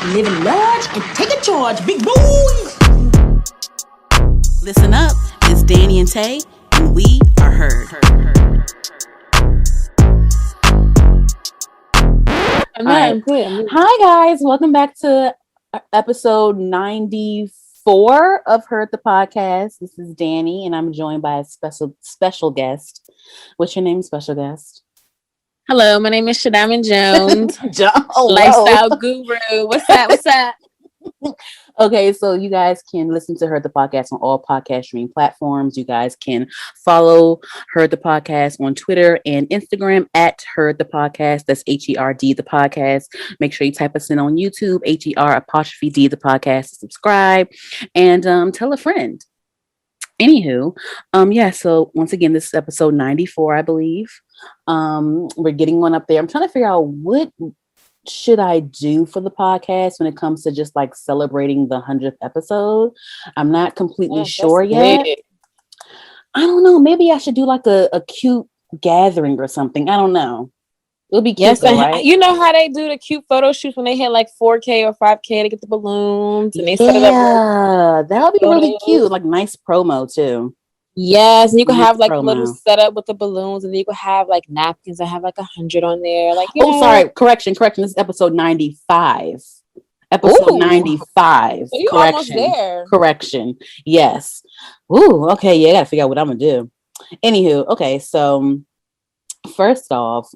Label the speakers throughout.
Speaker 1: living large and taking charge, big boys.
Speaker 2: Listen up, it's Dani and Tay, and we are heard.
Speaker 3: Hi guys, welcome back to episode 94 of Heard the Podcast. This is Dani, and I'm joined by a special guest. What's your name, special guest?
Speaker 4: Hello, my name is Shadiamond Jones. Lifestyle guru. What's up?
Speaker 3: Okay, so you guys can listen to Heard the Podcast on all podcast streaming platforms. You guys can follow Heard the Podcast on Twitter and Instagram at Heard the Podcast. That's HERD the podcast. Make sure you type us in on YouTube, HER''D the podcast to subscribe and tell a friend. Anywho, so once again, this is episode 94, I believe. We're getting one up there. I'm trying to figure out what should I do for the podcast when it comes to just like celebrating the 100th episode. I'm not completely sure yet. I don't know. Maybe I should do like a cute gathering or something. I don't know. It'll be cute, though, right?
Speaker 4: You know how they do the cute photo shoots when they hit like 4K or 5K to get the balloons and they set it up.
Speaker 3: Yeah, that'll be really cute. Like nice promo too.
Speaker 4: Yes, and you can have like a little setup with the balloons, and then you can have like napkins that have like 100 on there. Like,
Speaker 3: sorry, correction. This is episode 95. Episode 95.
Speaker 4: So you almost there.
Speaker 3: Correction. Yes. Ooh. Okay. Yeah, I gotta figure out what I'm gonna do. Anywho, okay. So first off,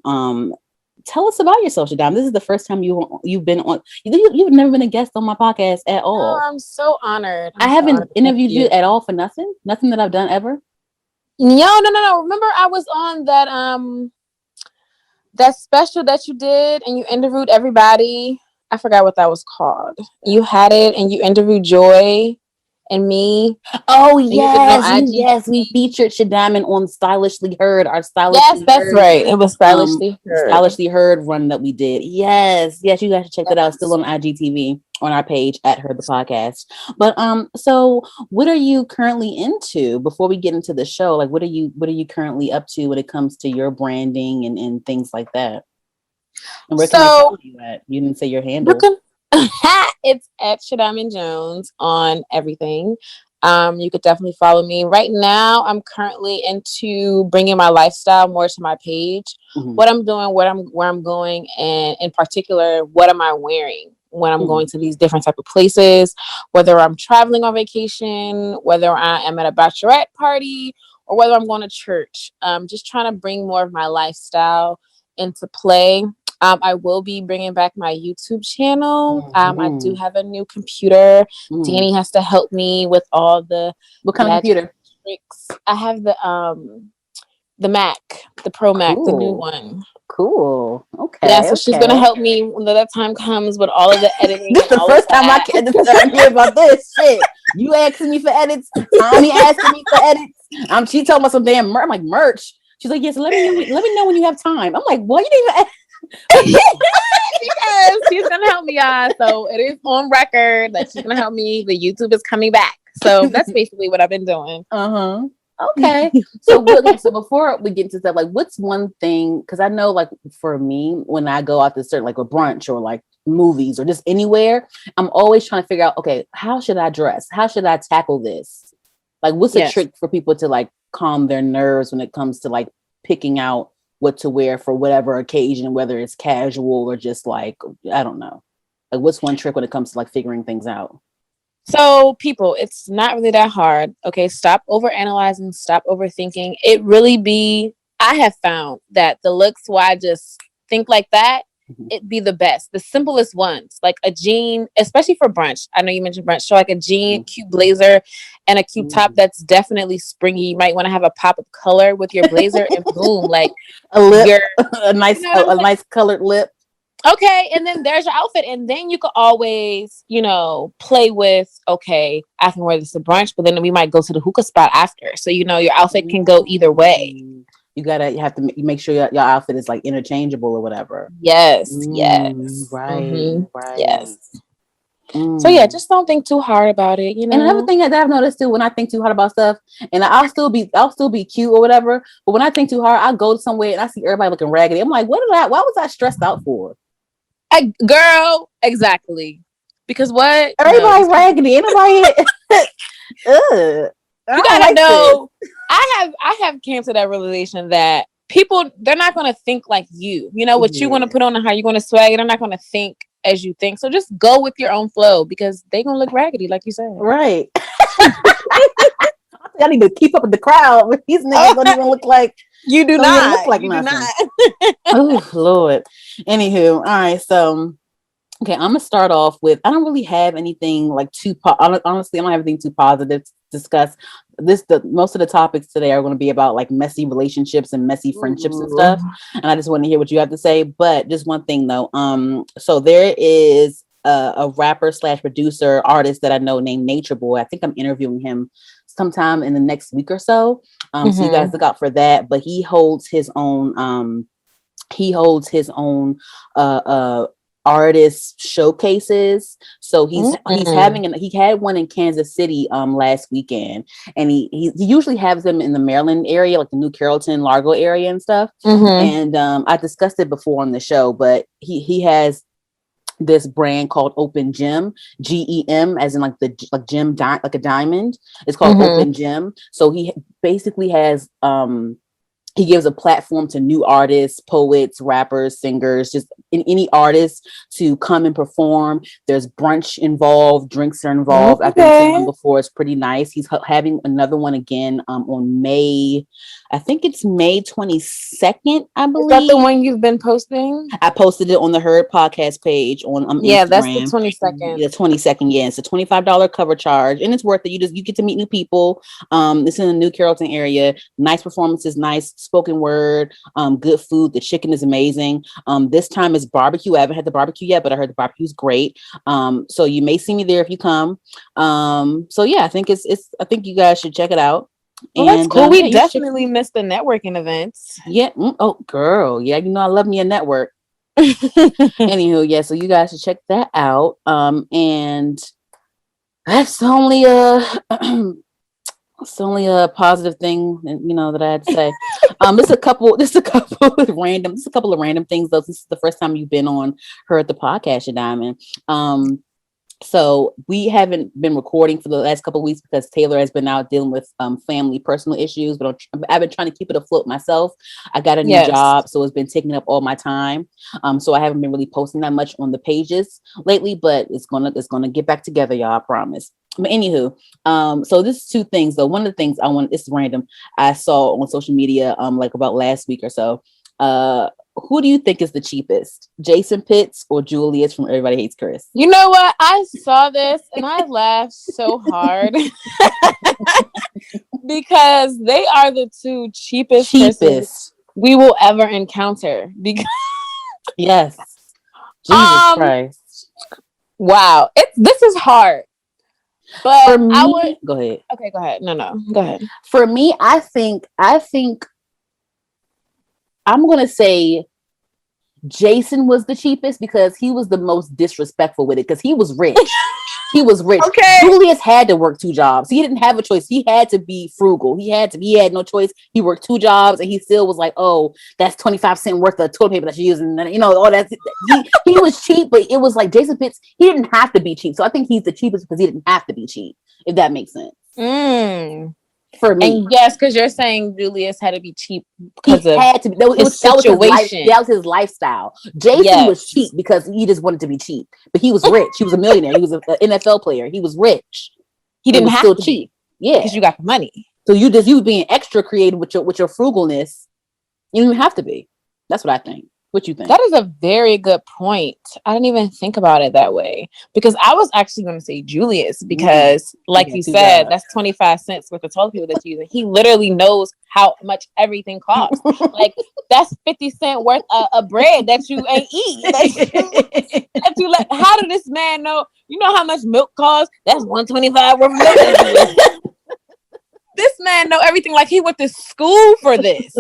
Speaker 3: tell us about yourself, Shadam. This is the first time you've been on. You've never been a guest on my podcast at all.
Speaker 4: Oh, I'm so honored.
Speaker 3: I haven't interviewed you at all for nothing. Nothing that I've done ever.
Speaker 4: No. Remember, I was on that special that you did, and you interviewed everybody. I forgot what that was called. You had it, and you interviewed Joy and me.
Speaker 3: Oh yes, we featured Shadiamond on Stylishly Heard, our Stylishly
Speaker 4: Yes, that's
Speaker 3: Heard,
Speaker 4: right. It was Stylishly Heard.
Speaker 3: Stylishly Heard run that we did. Yes, you guys should check that out. It's still on IGTV on our page at Heard the Podcast. But so what are you currently into before we get into the show? Like what are you currently up to when it comes to your branding and things like that? And where can I follow you at? You didn't say your handle.
Speaker 4: It's at Shadiamond Jones on everything. You could definitely follow me. Right now, I'm currently into bringing my lifestyle more to my page. Mm-hmm. What I'm doing, where I'm going, and in particular, what am I wearing when I'm going to these different type of places, whether I'm traveling on vacation, whether I am at a bachelorette party, or whether I'm going to church. Just trying to bring more of my lifestyle into play. I will be bringing back my YouTube channel. I do have a new computer. Dani has to help me with all the
Speaker 3: what kind of computer
Speaker 4: tricks. I have the Mac, the Pro Mac, the new one.
Speaker 3: Cool. Okay.
Speaker 4: Yeah, so she's gonna help me when that time comes with all of the editing.
Speaker 3: This is the first time I hear about this shit. You asking me for edits? Tommy asking me for edits. She told me some damn merch. I'm like, merch. She's like, yes. Let me know when you have time. I'm like, what? You didn't even.
Speaker 4: Because she's gonna help me out, so it is on record that she's gonna help me. The YouTube is coming back, so that's basically what I've been doing.
Speaker 3: Okay. So before we get into stuff, like, what's one thing? Because I know, like, for me, when I go out to certain like a brunch or like movies or just anywhere, I'm always trying to figure out, okay, how should I dress? How should I tackle this? Like, what's a trick for people to like calm their nerves when it comes to like picking out what to wear for whatever occasion, whether it's casual or just like, I don't know. Like, what's one trick when it comes to like figuring things out?
Speaker 4: So people, it's not really that hard. Okay. Stop overanalyzing, stop overthinking. I have found that the looks where I just think like that, it'd be the best. The simplest ones, like a jean, especially for brunch. I know you mentioned brunch. So like a jean, cute blazer, and a cute top that's definitely springy. You might want to have a pop of color with your blazer and boom, like
Speaker 3: a lip, a nice colored lip.
Speaker 4: Okay, and then there's your outfit, and then you could always, play with, okay, I can wear this to brunch, but then we might go to the hookah spot after. So, your outfit can go either way.
Speaker 3: You have to make sure your outfit is like interchangeable or whatever.
Speaker 4: Yes.
Speaker 3: Right.
Speaker 4: Yes. So yeah, just don't think too hard about it.
Speaker 3: And another thing that I've noticed too, when I think too hard about stuff, and I'll still be cute or whatever, but when I think too hard, I'll go somewhere and I see everybody looking raggedy. I'm like, why was I stressed out for?
Speaker 4: Girl, exactly. Because what?
Speaker 3: Everybody
Speaker 4: No,
Speaker 3: raggedy. Anybody? Ugh.
Speaker 4: you gotta know. I have came to that realization that people, they're not gonna think like you. You know what you want to put on and how you want to swag. They're not gonna think as you think. So just go with your own flow because they gonna look raggedy, like you said.
Speaker 3: Right. I need to keep up with the crowd. These niggas don't even look like
Speaker 4: you do
Speaker 3: don't even
Speaker 4: not
Speaker 3: look like
Speaker 4: you
Speaker 3: nothing.
Speaker 4: do not.
Speaker 3: Oh Lord. Anywho, all right. So okay, I'm gonna start off with. I don't really have anything like too. Honestly, I don't have anything too positive to discuss. Most of the topics today are going to be about like messy relationships and messy friendships and stuff. And I just want to hear what you have to say. But just one thing though. So there is a rapper / producer artist that I know named Nature Boy. I think I'm interviewing him sometime in the next week or so. So you guys look out for that. But he holds his own. Artist showcases. So he had one in Kansas City last weekend, and he usually has them in the Maryland area, like the New Carrollton, Largo area and stuff. And I discussed it before on the show, but he has this brand called Open Gym, GEM, as in like gym, like a diamond. It's called Open Gym. So he basically has he gives a platform to new artists, poets, rappers, singers, just any artist to come and perform. There's brunch involved, drinks are involved. I've been to one before. It's pretty nice. He's having another one again on May. I think it's May 22nd, I believe.
Speaker 4: Is that the one you've been posting?
Speaker 3: I posted it on the Heard podcast page on Instagram.
Speaker 4: That's the 22nd.
Speaker 3: The 22nd, yeah. It's a $25 cover charge, and it's worth it. You get to meet new people. It's in the New Carrollton area. Nice performances, nice spoken word, good food. The chicken is amazing. This time is barbecue. I haven't had the barbecue yet, but I heard the barbecue is great. So you may see me there if you come. So yeah, I think I think you guys should check it out.
Speaker 4: Well, that's cool. We definitely missed the networking events.
Speaker 3: Yeah. Oh, girl. Yeah, I love me a network. Anywho, yeah. So you guys should check that out. And that's only it's only a positive thing, that I had to say. There's a couple of random things though. This is the first time you've been on Heard the Podcast, Shadiamond. So we haven't been recording for the last couple of weeks because Taylor has been out dealing with family personal issues, but I've been trying to keep it afloat myself. I got a new job, so it's been taking up all my time. So I haven't been really posting that much on the pages lately, but it's gonna get back together, y'all, I promise. But anywho, so this is two things though. One of the things it's random, I saw on social media like about last week or so. Who do you think is the cheapest, Jason Pitts or Julius from Everybody Hates Chris?
Speaker 4: You know what? I saw this and I laughed so hard because they are the two cheapest persons we will ever encounter. Because
Speaker 3: yes, Jesus Christ!
Speaker 4: Wow, this is hard. But
Speaker 3: for me,
Speaker 4: I would
Speaker 3: go ahead.
Speaker 4: Okay, go ahead. No, go ahead.
Speaker 3: For me, I think I'm going to say Jason was the cheapest because he was the most disrespectful with it because he was rich. He was rich.
Speaker 4: Okay.
Speaker 3: Julius had to work 2 jobs. He didn't have a choice. He had to be frugal. He had no choice. He worked 2 jobs and he still was like, oh, that's 25 cents worth of toilet paper that you're using. All that. He was cheap, but it was like Jason Pitts, he didn't have to be cheap. So I think he's the cheapest because he didn't have to be cheap, if that makes sense. For me.
Speaker 4: And yes, because you're saying Julius had to be cheap because
Speaker 3: he had to be. That was his lifestyle. Jason was cheap because he just wanted to be cheap, but he was rich. He was a millionaire. He was an NFL player. He was rich.
Speaker 4: He didn't have
Speaker 3: still
Speaker 4: to
Speaker 3: cheap.
Speaker 4: Be, because you got the money.
Speaker 3: So you being extra creative with your frugalness. You don't even have to be. That's what I think. What you think?
Speaker 4: That is a very good point. I didn't even think about it that way because I was actually going to say Julius because, like you said, that's 25 cents worth of toilet paper that you're using. He literally knows how much everything costs. Like that's 50 cents worth of bread that you ain't eat. How did this man know? You know how much milk costs? That's $1.25 worth of milk. This man know everything like he went to school for this.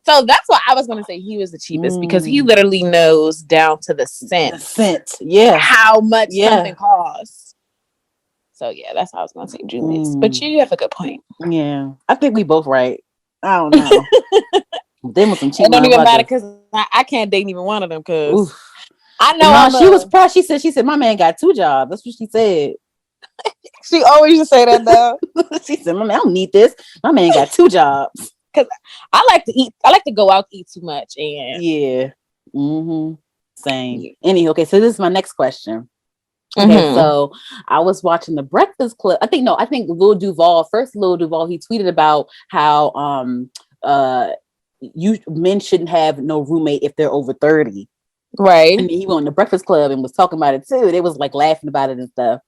Speaker 4: So that's why I was going to say he was the cheapest because he literally knows down to the cent.
Speaker 3: Yeah.
Speaker 4: How much something costs. So yeah, that's how I was going to say Julius. But you have a good point.
Speaker 3: Yeah. I think we both right. I don't know. Them with some cheap.
Speaker 4: It don't even matter because I can't date even one of them because I know.
Speaker 3: No, she was proud. She said, my man got 2 jobs. That's what she said.
Speaker 4: She always used to say that though.
Speaker 3: She said, my man, I don't need this. My man got 2 jobs.
Speaker 4: Because I like to eat. I like to go out to eat too much. And
Speaker 3: Yeah. Mm-hmm. Same.
Speaker 4: Yeah.
Speaker 3: Anyway, okay, so this is my next question. Okay,
Speaker 4: Mhm.
Speaker 3: so I was watching the Breakfast Club. I think Lil Duval, he tweeted about how men shouldn't have no roommate if they're over 30.
Speaker 4: Right.
Speaker 3: And he went on the Breakfast Club and was talking about it too. They was like laughing about it and stuff.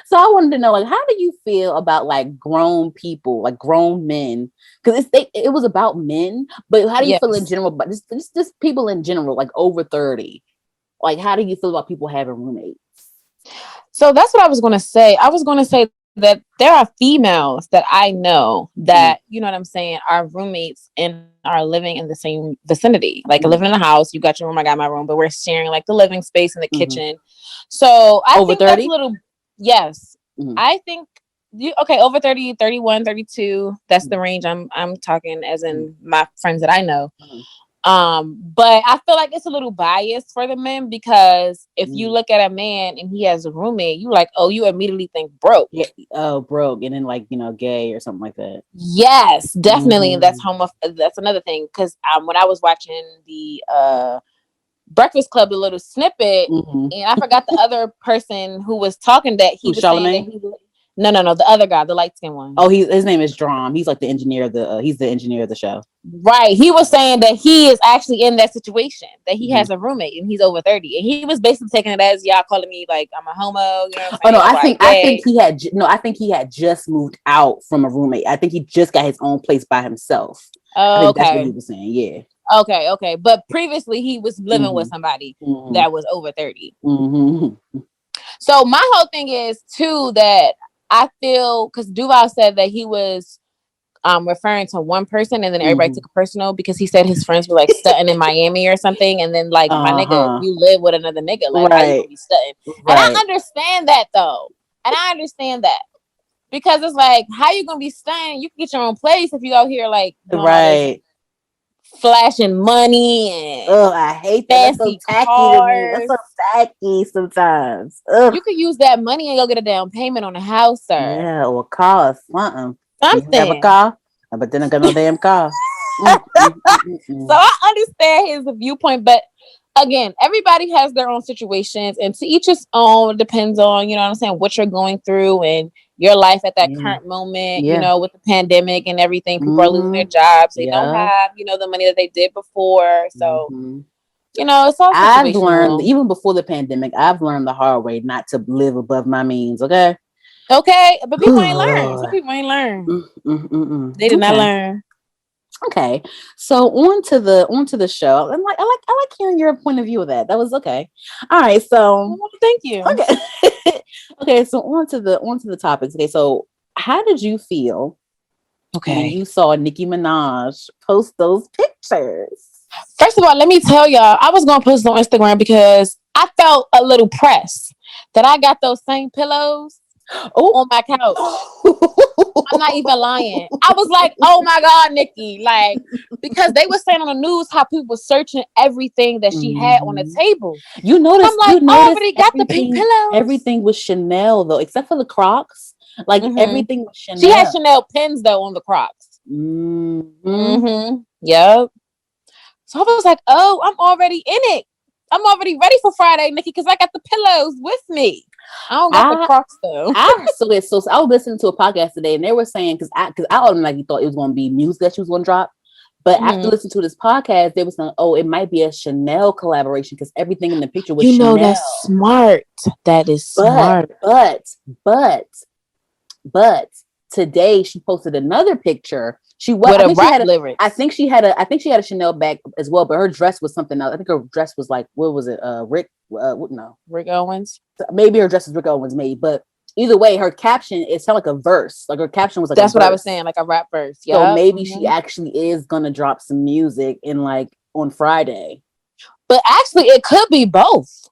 Speaker 3: So I wanted to know, like, how do you feel about like grown people, like grown men? Because it was about men, but how do you feel in general? But just people in general, like over 30. Like, how do you feel about people having roommates?
Speaker 4: So that's what I was going to say. I was going to say that there are females that I know that, you know what I'm saying, are roommates and are living in the same vicinity. Like living in a house, you got your room, I got my room, but we're sharing like the living space and the kitchen. So I
Speaker 3: over
Speaker 4: think
Speaker 3: 30?
Speaker 4: that's a little, yes. I think over 30, 31, 32. That's the range I'm talking as in my friends that I know. But I feel like it's a little biased for the men because if you look at a man and he has a roommate, you like, oh, you immediately think broke.
Speaker 3: Yeah, broke, and then like, you know, gay or something like that.
Speaker 4: Yes, definitely. And that's that's another thing. Because when I was watching the Breakfast Club, a little snippet, and I forgot the other person who was talking that he was saying that he was. No, the other guy, the light skinned one.
Speaker 3: Oh, his name is Drum. He's like the engineer of the. He's the engineer of the show.
Speaker 4: Right. He was saying that he is actually in that situation, that he has a roommate and he's over 30, and he was basically taking it as y'all calling me like I'm a homo. You know what I'm saying?
Speaker 3: Oh no, I think he had just moved out from a roommate. I think he just got his own place by himself.
Speaker 4: Oh,
Speaker 3: I think that's what he was saying. Yeah.
Speaker 4: Okay. But previously he was living with somebody that was over 30. So my whole thing is too that I feel, because Duval said that he was referring to one person and then everybody took it personal because he said his friends were like stunting in Miami or something, and then like my nigga, you live with another nigga, like how you gonna be stunting? And I understand that though, because it's like, how you gonna be stunting? You can get your own place if you out here like doing flashing money and
Speaker 3: I hate that. That's so tacky to me. That's so tacky sometimes.
Speaker 4: You could use that money and go get a down payment on a house, sir.
Speaker 3: Yeah, or a car or something.
Speaker 4: Something.
Speaker 3: You have a car, but then I got no damn car.
Speaker 4: So I understand his viewpoint, but again, everybody has their own situations, and to each his own. It depends on, you know what I'm saying, what you're going through and your life at that current moment, you know, with the pandemic and everything. People are losing their jobs. They don't have, you know, the money that they did before. So, you know, it's all situational.
Speaker 3: I've learned, even before the pandemic, I've learned the hard way not to live above my means. Okay,
Speaker 4: but people ain't learn. Some people ain't learn. They did not learn.
Speaker 3: Okay, so on to the show. I like hearing your point of view of that. That was okay. All right, so
Speaker 4: thank you.
Speaker 3: Okay, okay. So on to the topics. Okay, so how did you feel? When you saw Nicki Minaj post those pictures?
Speaker 4: First of all, let me tell y'all, I was gonna post on Instagram because I felt a little pressed that I got those same pillows on my couch. I'm not even lying. I was like, oh my God, Nicki. Like, because they were saying on the news how people were searching everything that she had on the table.
Speaker 3: You noticed,
Speaker 4: I'm like, I already got the pink pillows.
Speaker 3: Everything was Chanel though, except for the Crocs. Like everything was Chanel.
Speaker 4: She had Chanel pins though on the Crocs. Yep. So I was like, oh, I'm already in it. I'm already ready for Friday, Nicki, because I got the pillows with me. I don't got the Crocs though.
Speaker 3: I was listening to a podcast today, and they were saying because I automatically thought it was going to be music that she was going to drop, but after listening to this podcast, they were saying, oh, it might be a Chanel collaboration because everything in the picture was Chanel.
Speaker 4: That's smart. That is smart.
Speaker 3: But today she posted another picture. I think she had a Chanel bag as well, but her dress was something else. I think her dress was like, what was it? Rick
Speaker 4: Owens.
Speaker 3: Maybe her dress was Rick Owens, maybe. But either way, her caption, it sounded like a verse. Like her caption was like
Speaker 4: that's what I was saying, like a rap verse.
Speaker 3: Yep. So maybe she actually is gonna drop some music on Friday.
Speaker 4: But actually, it could be both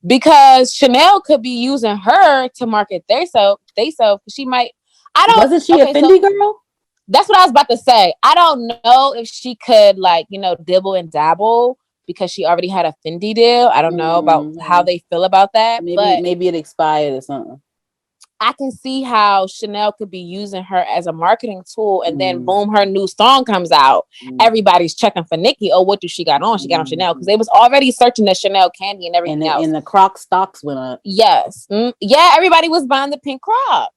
Speaker 4: because Chanel could be using her to market theyself. She might.
Speaker 3: Wasn't she a Fendi girl?
Speaker 4: That's what I was about to say. I don't know if she could, like, you know, dibble and dabble, because she already had a Fendi deal. I don't know about how they feel about that, but
Speaker 3: maybe it expired or something.
Speaker 4: I can see how Chanel could be using her as a marketing tool, and then boom, her new song comes out. Everybody's checking for Nicki. Oh, what does she got on? She got on Chanel, because they was already searching the Chanel candy and everything else.
Speaker 3: And the Croc stocks went up.
Speaker 4: Yes. Yeah, everybody was buying the pink Crocs.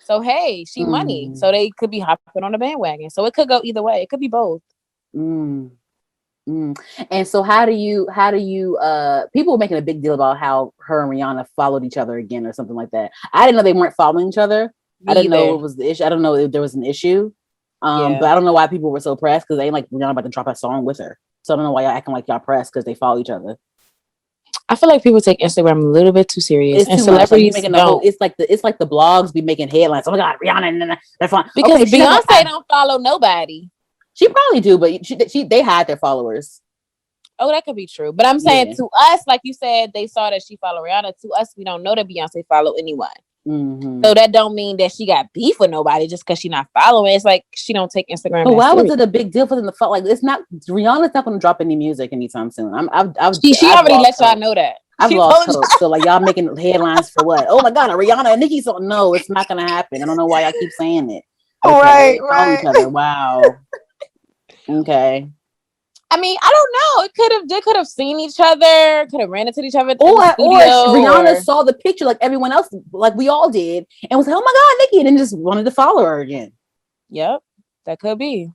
Speaker 4: So hey, she money. So they could be hopping on the bandwagon. So it could go either way. It could be both.
Speaker 3: And so how do you people were making a big deal about how her and Rihanna followed each other again or something like that. I didn't know they weren't following each other. I didn't know it was the issue. I don't know if there was an issue. But I don't know why people were so pressed, because they ain't like Rihanna about to drop a song with her. So I don't know why y'all acting like y'all pressed because they follow each other.
Speaker 4: I feel like people take Instagram a little bit too serious.
Speaker 3: It's and too celebrities much. Like it's like the blogs be making headlines. Oh my God, Rihanna, that's fine.
Speaker 4: Because Beyonce don't follow nobody.
Speaker 3: She probably do, but they hide their followers.
Speaker 4: Oh, that could be true. But I'm saying to us, like you said, they saw that she followed Rihanna. To us, we don't know that Beyonce follow anyone. So that don't mean that she got beef with nobody just because she not following. It's like she don't take Instagram.
Speaker 3: But why was it a big deal for them to follow? Like, it's not, Rihanna's not going to drop any music anytime soon. She
Speaker 4: already let y'all know that.
Speaker 3: I've lost hope. So like y'all making headlines for what? Oh my God, Rihanna and Nicki. So no, it's not going to happen. I don't know why y'all keep saying it. Okay,
Speaker 4: right.
Speaker 3: Each other. Wow. Okay.
Speaker 4: I mean, I don't know. They could have seen each other, could have ran into each other.
Speaker 3: Or Rihanna saw the picture like everyone else, like we all did, and was like, oh my God, Nicki, and then just wanted to follow her again.
Speaker 4: Yep, that could be.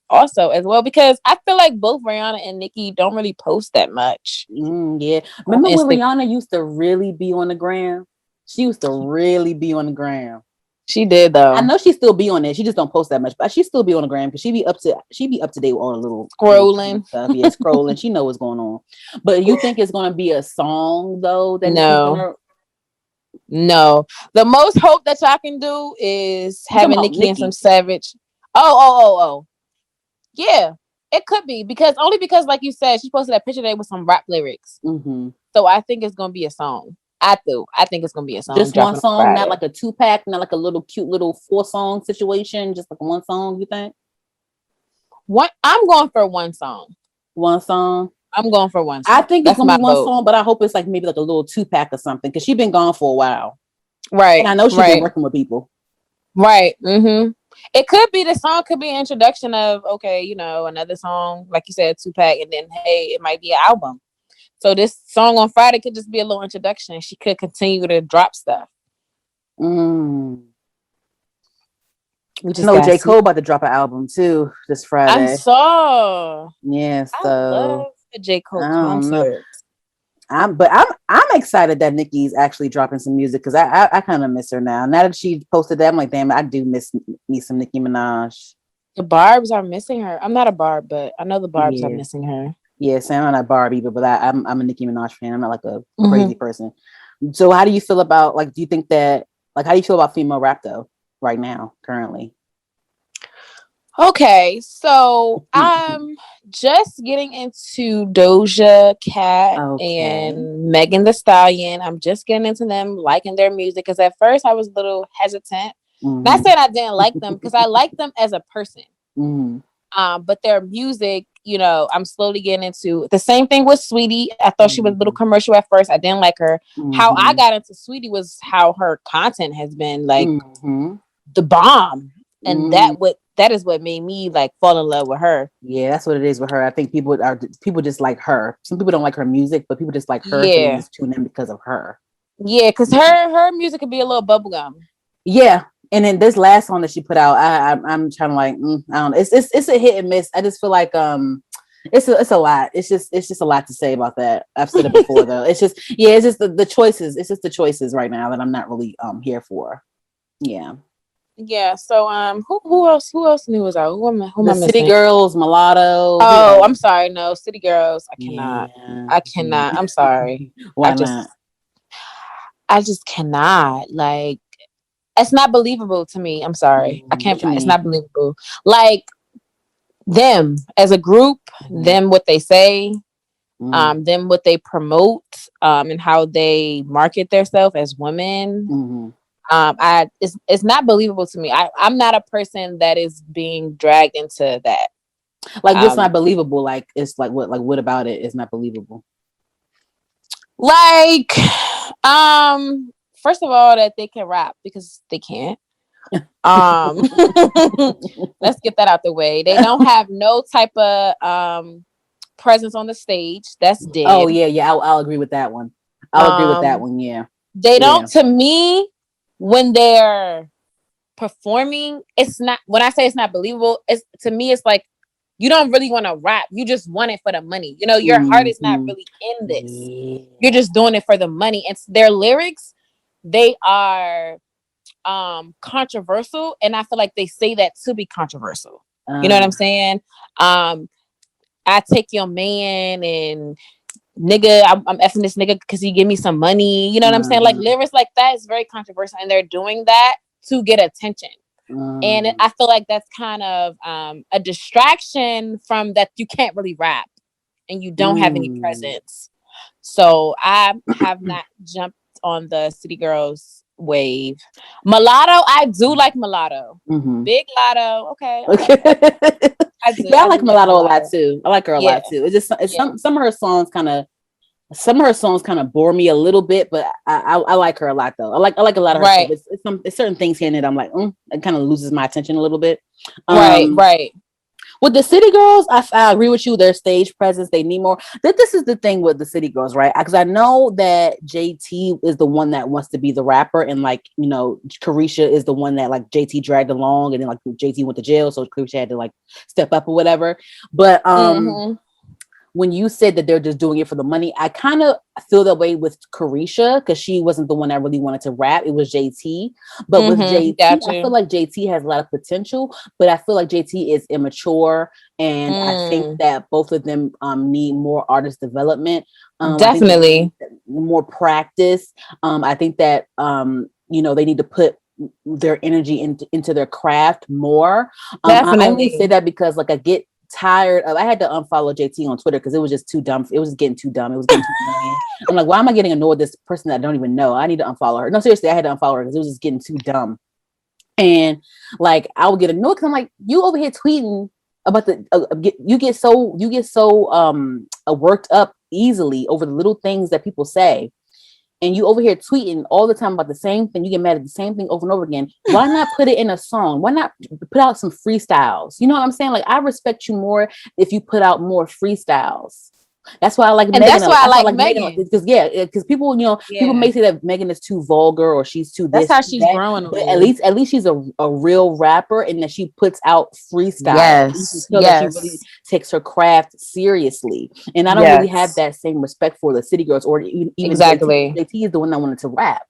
Speaker 4: Also, as well, because I feel like both Rihanna and Nicki don't really post that much.
Speaker 3: Yeah. Remember when Rihanna used to really be on the gram? She used to really be on the gram.
Speaker 4: She did though.
Speaker 3: I know she still be on it. She just don't post that much, but she still be on the gram because she be up to date with all the little
Speaker 4: scrolling
Speaker 3: stuff. Yeah, scrolling. She know what's going on. But you think it's gonna be a song though? That
Speaker 4: No. The most hope that y'all can do is having Nicki and some Savage. Oh. Yeah, it could be because like you said, she posted that picture today with some rap lyrics. So I think it's gonna be a song. I think it's gonna be a song.
Speaker 3: Just one song, not like a 2-pack, not like a little cute little 4-song situation. Just like one song, you think?
Speaker 4: I'm going for one song.
Speaker 3: One song.
Speaker 4: I'm going for one song.
Speaker 3: I think it's gonna be one song, but I hope it's like maybe like a little 2-pack or something because she's been gone for a while.
Speaker 4: Right.
Speaker 3: And I know she's been working with people.
Speaker 4: Right. It could be the song could be an introduction of another song, like you said, 2-pack, and then hey, it might be an album. So this song on Friday could just be a little introduction. She could continue to drop stuff.
Speaker 3: We just know J. Cole about to drop an album too this Friday.
Speaker 4: I saw.
Speaker 3: Yeah, so
Speaker 4: I love the J. Cole concert.
Speaker 3: I'm excited that Nicki's actually dropping some music because I kind of miss her now. Now that she posted that, I'm like, damn, I do miss me some Nicki Minaj.
Speaker 4: The Barbs are missing her. I'm not a Barb, but I know the Barbs are missing her.
Speaker 3: Yeah, Sam, I'm not Barb either, but I'm a Nicki Minaj fan. I'm not like a crazy person. So how do you feel about how do you feel about female rap though right now, currently?
Speaker 4: Okay, so I'm just getting into Doja Cat and Megan Thee Stallion. I'm just getting into them, liking their music, because at first I was a little hesitant. Not saying I didn't like them, because I like them as a person. But their music, I'm slowly getting into. The same thing with Sweetie. I thought she was a little commercial at first. I didn't like her. How I got into Sweetie was how her content has been like the bomb. And that is what made me like fall in love with her.
Speaker 3: Yeah, that's what it is with her. I think people just like her. Some people don't like her music, but people just like her.
Speaker 4: Yeah.
Speaker 3: So they just tune in because of her.
Speaker 4: Yeah, because her music could be a little bubblegum.
Speaker 3: Yeah. And then this last song that she put out, I'm trying to like, I don't know. It's a hit and miss. I just feel like it's a lot. It's just a lot to say about that. I've said it before though. It's just the choices. It's just the choices right now that I'm not really here for. Yeah.
Speaker 4: Yeah. So who else new was out? Who am I missing?
Speaker 3: City Girls, Mulatto.
Speaker 4: Oh, I'm sorry. No, City Girls. I cannot. Yeah. I cannot. I'm sorry.
Speaker 3: Why not?
Speaker 4: I just cannot. Like, it's not believable to me. I'm sorry. I can't. It's not believable. Like them as a group, them what they say, them what they promote, and how they market themselves as women. It's not believable to me. I'm not a person that is being dragged into that.
Speaker 3: Like, what's not believable? Like, it's like what about it is not believable?
Speaker 4: Like, first of all, that they can rap because they can't. Let's get that out the way. They don't have no type of presence on the stage. That's dead.
Speaker 3: Oh yeah. I'll agree with that one. I'll agree with that one. Yeah.
Speaker 4: They don't. To me, when they're performing, it's not. When I say it's not believable, it's to me, it's like you don't really want to rap. You just want it for the money. You know, your heart is not really in this. Yeah. You're just doing it for the money. And their lyrics, they are controversial, and I feel like they say that to be controversial. You know what I'm saying? I take your man and nigga, I'm effing this nigga because he give me some money. You know what I'm saying? Like lyrics like that is very controversial, and they're doing that to get attention. And I feel like that's kind of a distraction from that. You can't really rap and you don't have any presence. So I have not jumped on the City Girls wave. Mulatto, I do like Mulatto. Big Lotto, okay.
Speaker 3: I do. Yeah, I like Mulatto a lot too. I like her a lot too. It's just some of her songs kind of bore me a little bit, but I like her a lot though. I like a lot of her stuff. It's certain things here and there I'm like, it kind of loses my attention a little bit. Right. With the City Girls, I agree with you. Their stage presence, they need more. This is the thing with the City Girls, right? Because I know that JT is the one that wants to be the rapper, and like, you know, Carisha is the one that like JT dragged along, and then like JT went to jail, so Carisha had to like step up or whatever. But when you said that they're just doing it for the money, I kind of feel that way with Carisha because she wasn't the one that really wanted to rap. It was JT. But with JT, I feel like JT has a lot of potential, but I feel like JT is immature. And I think that both of them need more artist development.
Speaker 4: Definitely.
Speaker 3: More practice. I think that, you know, they need to put their energy into their craft more. I only say that because like I get tired of, I had to unfollow JT on Twitter because it was just too dumb. It was getting too dumb. It was getting too annoying. I'm like, why am I getting annoyed with this person that I don't even know? I need to unfollow her. No, seriously, I had to unfollow her because it was just getting too dumb. And like, I would get annoyed because I'm like, you over here tweeting about the you get so worked up easily over the little things that people say. And you over here tweeting all the time about the same thing. You get mad at the same thing over and over again. Why not put it in a song? Why not put out some freestyles? You know what I'm saying? Like, I respect you more if you put out more freestyles. That's why I like Megan.
Speaker 4: That's why I like Megan.
Speaker 3: Because people, you know, people may say that Megan is too vulgar or she's too this.
Speaker 4: That's how she's growing.
Speaker 3: But at least she's a real rapper, and that she puts out freestyle.
Speaker 4: Yes.
Speaker 3: That she really takes her craft seriously. And I don't really have that same respect for the City Girls or even
Speaker 4: exactly.
Speaker 3: JT is the one that wanted to rap.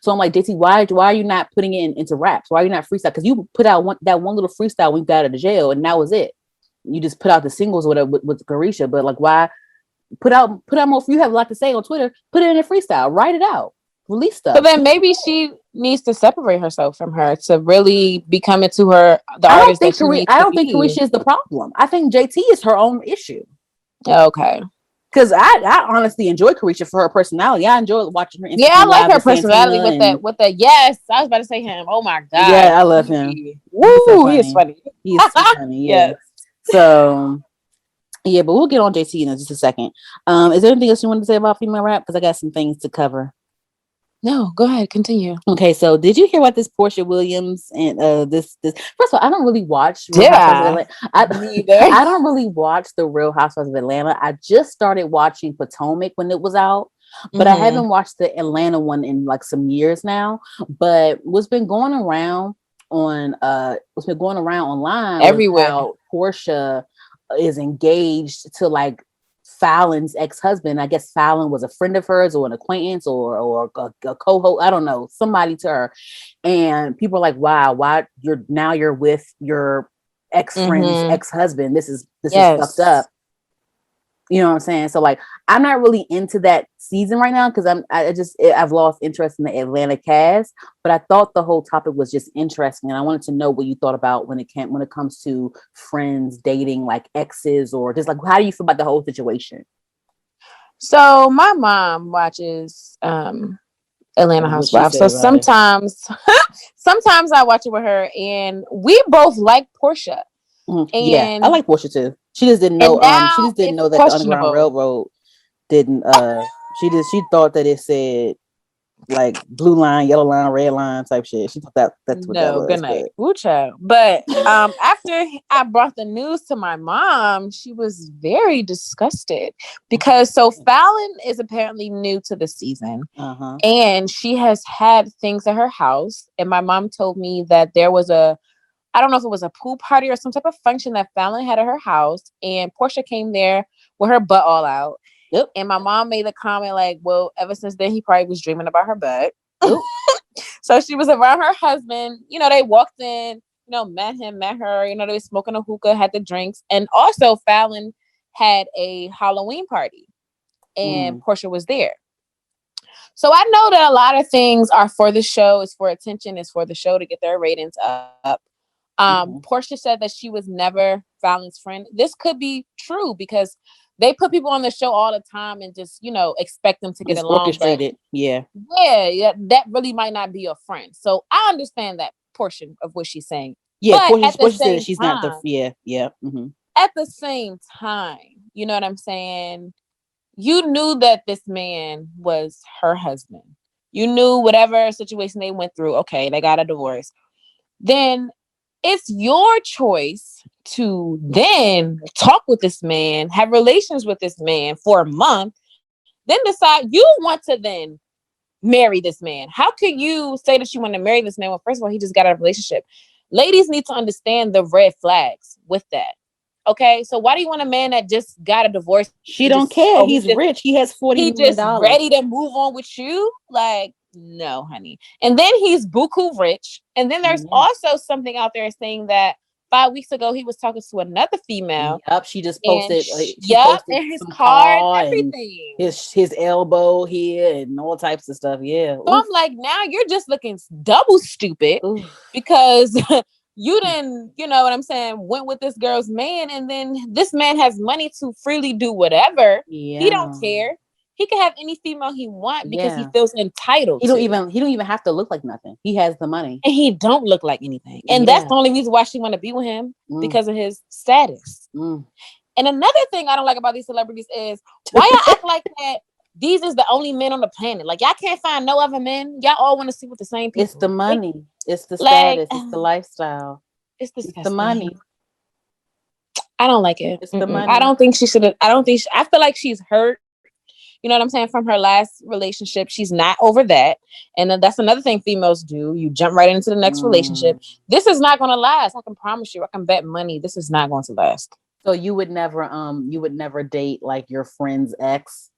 Speaker 3: So I'm like, JT, why are you not putting it into raps? Why are you not freestyle? Because you put out that one little freestyle when you got out of jail, and that was it. You just put out the singles or whatever with Carisha, but like, why? Put out more. You have a lot to say on Twitter. Put it in a freestyle. Write it out. Release stuff.
Speaker 4: But then maybe she needs to separate herself from her to really become into her the artist that she needs to be.
Speaker 3: I don't think Carisha is the problem. I think JT is her own issue.
Speaker 4: Okay.
Speaker 3: Because I honestly enjoy Carisha for her personality. I enjoy watching her.
Speaker 4: Yeah, I like her personality with that. Yes, I was about to say him. Oh my god.
Speaker 3: Yeah, I love him.
Speaker 4: Woo, he's funny.
Speaker 3: He's so funny. Yeah. So. Yeah, but we'll get on JT in just a second. Is there anything else you want to say about female rap? Because I got some things to cover.
Speaker 4: No, go ahead, continue.
Speaker 3: Okay, so did you hear about this Porsha Williams and this? First of all, I don't really watch.
Speaker 4: I
Speaker 3: don't really watch the Real Housewives of Atlanta. I just started watching Potomac when it was out, but I haven't watched the Atlanta one in like some years now. But what's been going around online
Speaker 4: everywhere?
Speaker 3: Porsha is engaged to like Fallon's ex-husband. I guess Fallon was a friend of hers or an acquaintance or a co-host. I don't know, somebody to her. And people are like, wow, why you're with your ex-friend's ex-husband. This is fucked up. You know what I'm saying? So like, I'm not really into that season right now because I've lost interest in the Atlanta cast. But I thought the whole topic was just interesting, and I wanted to know what you thought about when it comes to friends dating like exes, or just like, how do you feel about the whole situation?
Speaker 4: So my mom watches Atlanta Housewives. So sometimes I watch it with her, and we both like Porsha.
Speaker 3: Yeah,
Speaker 4: And
Speaker 3: I like Porsha too. She just didn't
Speaker 4: and
Speaker 3: know. She
Speaker 4: now
Speaker 3: just didn't
Speaker 4: it's
Speaker 3: know that the Underground
Speaker 4: questionable.
Speaker 3: Railroad didn't. She thought that it said like blue line, yellow line, red line type shit. She thought that's what that
Speaker 4: No, good
Speaker 3: was.
Speaker 4: night.
Speaker 3: But
Speaker 4: Woo child. But after I brought the news to my mom, she was very disgusted because so Fallon is apparently new to the season. And she has had things at her house. And my mom told me that there was I don't know if it was a pool party or some type of function that Fallon had at her house. And Porsha came there with her butt all out.
Speaker 3: Yep.
Speaker 4: And my mom made a comment like, well, ever since then, he probably was dreaming about her butt. Yep. So she was around her husband. You know, they walked in, you know, met him, met her. You know, they were smoking a hookah, had the drinks. And also Fallon had a Halloween party. And Porsha was there. So I know that a lot of things are for the show. It's for attention. It's for the show to get their ratings up. Porsha said that she was never Fallon's friend. This could be true because they put people on the show all the time and just, you know, expect them to get along.
Speaker 3: Orchestrated. Yeah,
Speaker 4: that really might not be a friend. So I understand that portion of what she's saying.
Speaker 3: Yeah,
Speaker 4: but
Speaker 3: Porsha said that she's not the. Yeah.
Speaker 4: At the same time, you know what I'm saying? You knew that this man was her husband. You knew whatever situation they went through. Okay, they got a divorce. Then it's your choice to then talk with this man, have relations with this man for a month, then decide you want to then marry this man. How can you say that you want to marry this man? Well, first of all, he just got out of a relationship. Ladies need to understand the red flags with that. Okay, so why do you want a man that just got a divorce?
Speaker 3: She don't care. He's rich. He has $40 million.
Speaker 4: He just ready to move on with you? Like, no, honey. And then he's buku rich. And then there's also something out there saying that 5 weeks ago he was talking to another female.
Speaker 3: Yep, she just posted.
Speaker 4: And his card, everything.
Speaker 3: His elbow here and all types of stuff. Yeah.
Speaker 4: So I'm like, now you're just looking double stupid because you didn't, you know what I'm saying, went with this girl's man, and then this man has money to freely do whatever. Yeah. He don't care. He can have any female he wants because he feels entitled. He don't
Speaker 3: even have to look like nothing. He has the money.
Speaker 4: And he don't look like anything. And that's the only reason why she want to be with him, because of his status. And another thing I don't like about these celebrities is why y'all act like that these is the only men on the planet. Like, y'all can't find no other men. Y'all all want to sleep with the same people.
Speaker 3: It's the money. It's the status. It's the lifestyle.
Speaker 4: It's disgusting.
Speaker 3: It's the money.
Speaker 4: I don't like it.
Speaker 3: It's the money.
Speaker 4: I don't think she should have. I feel like she's hurt. You know what I'm saying? From her last relationship. She's not over that. And then that's another thing females do. You jump right into the next relationship. This is not going to last. I can promise you. I can bet money. This is not going to last.
Speaker 3: So you would never date like your friend's ex?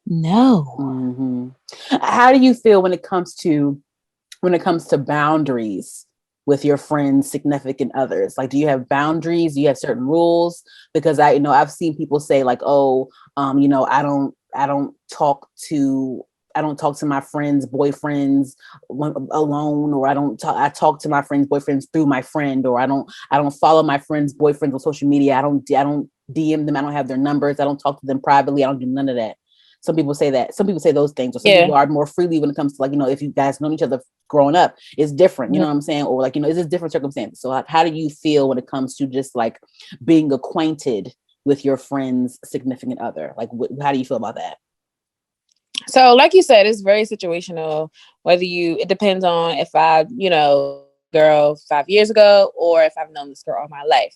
Speaker 4: No.
Speaker 3: How do you feel when it comes to boundaries with your friends' significant others? Like, do you have boundaries? Do you have certain rules? Because I've seen people say like, oh, I don't talk to my friends' boyfriends alone, or I talk to my friends' boyfriends through my friend, or I don't follow my friends' boyfriends on social media. I don't DM them. I don't have their numbers. I don't talk to them privately. I don't do none of that. Some people say that. Some people say those things, or some people are more freely when it comes to, like, if you guys known each other growing up, it's different. You know what I'm saying? Or like, it's just different circumstances. So how do you feel when it comes to just like being acquainted with your friend's significant other? Like, how do you feel about that?
Speaker 4: So like you said, it's very situational. It depends on if I, girl 5 years ago, or if I've known this girl all my life.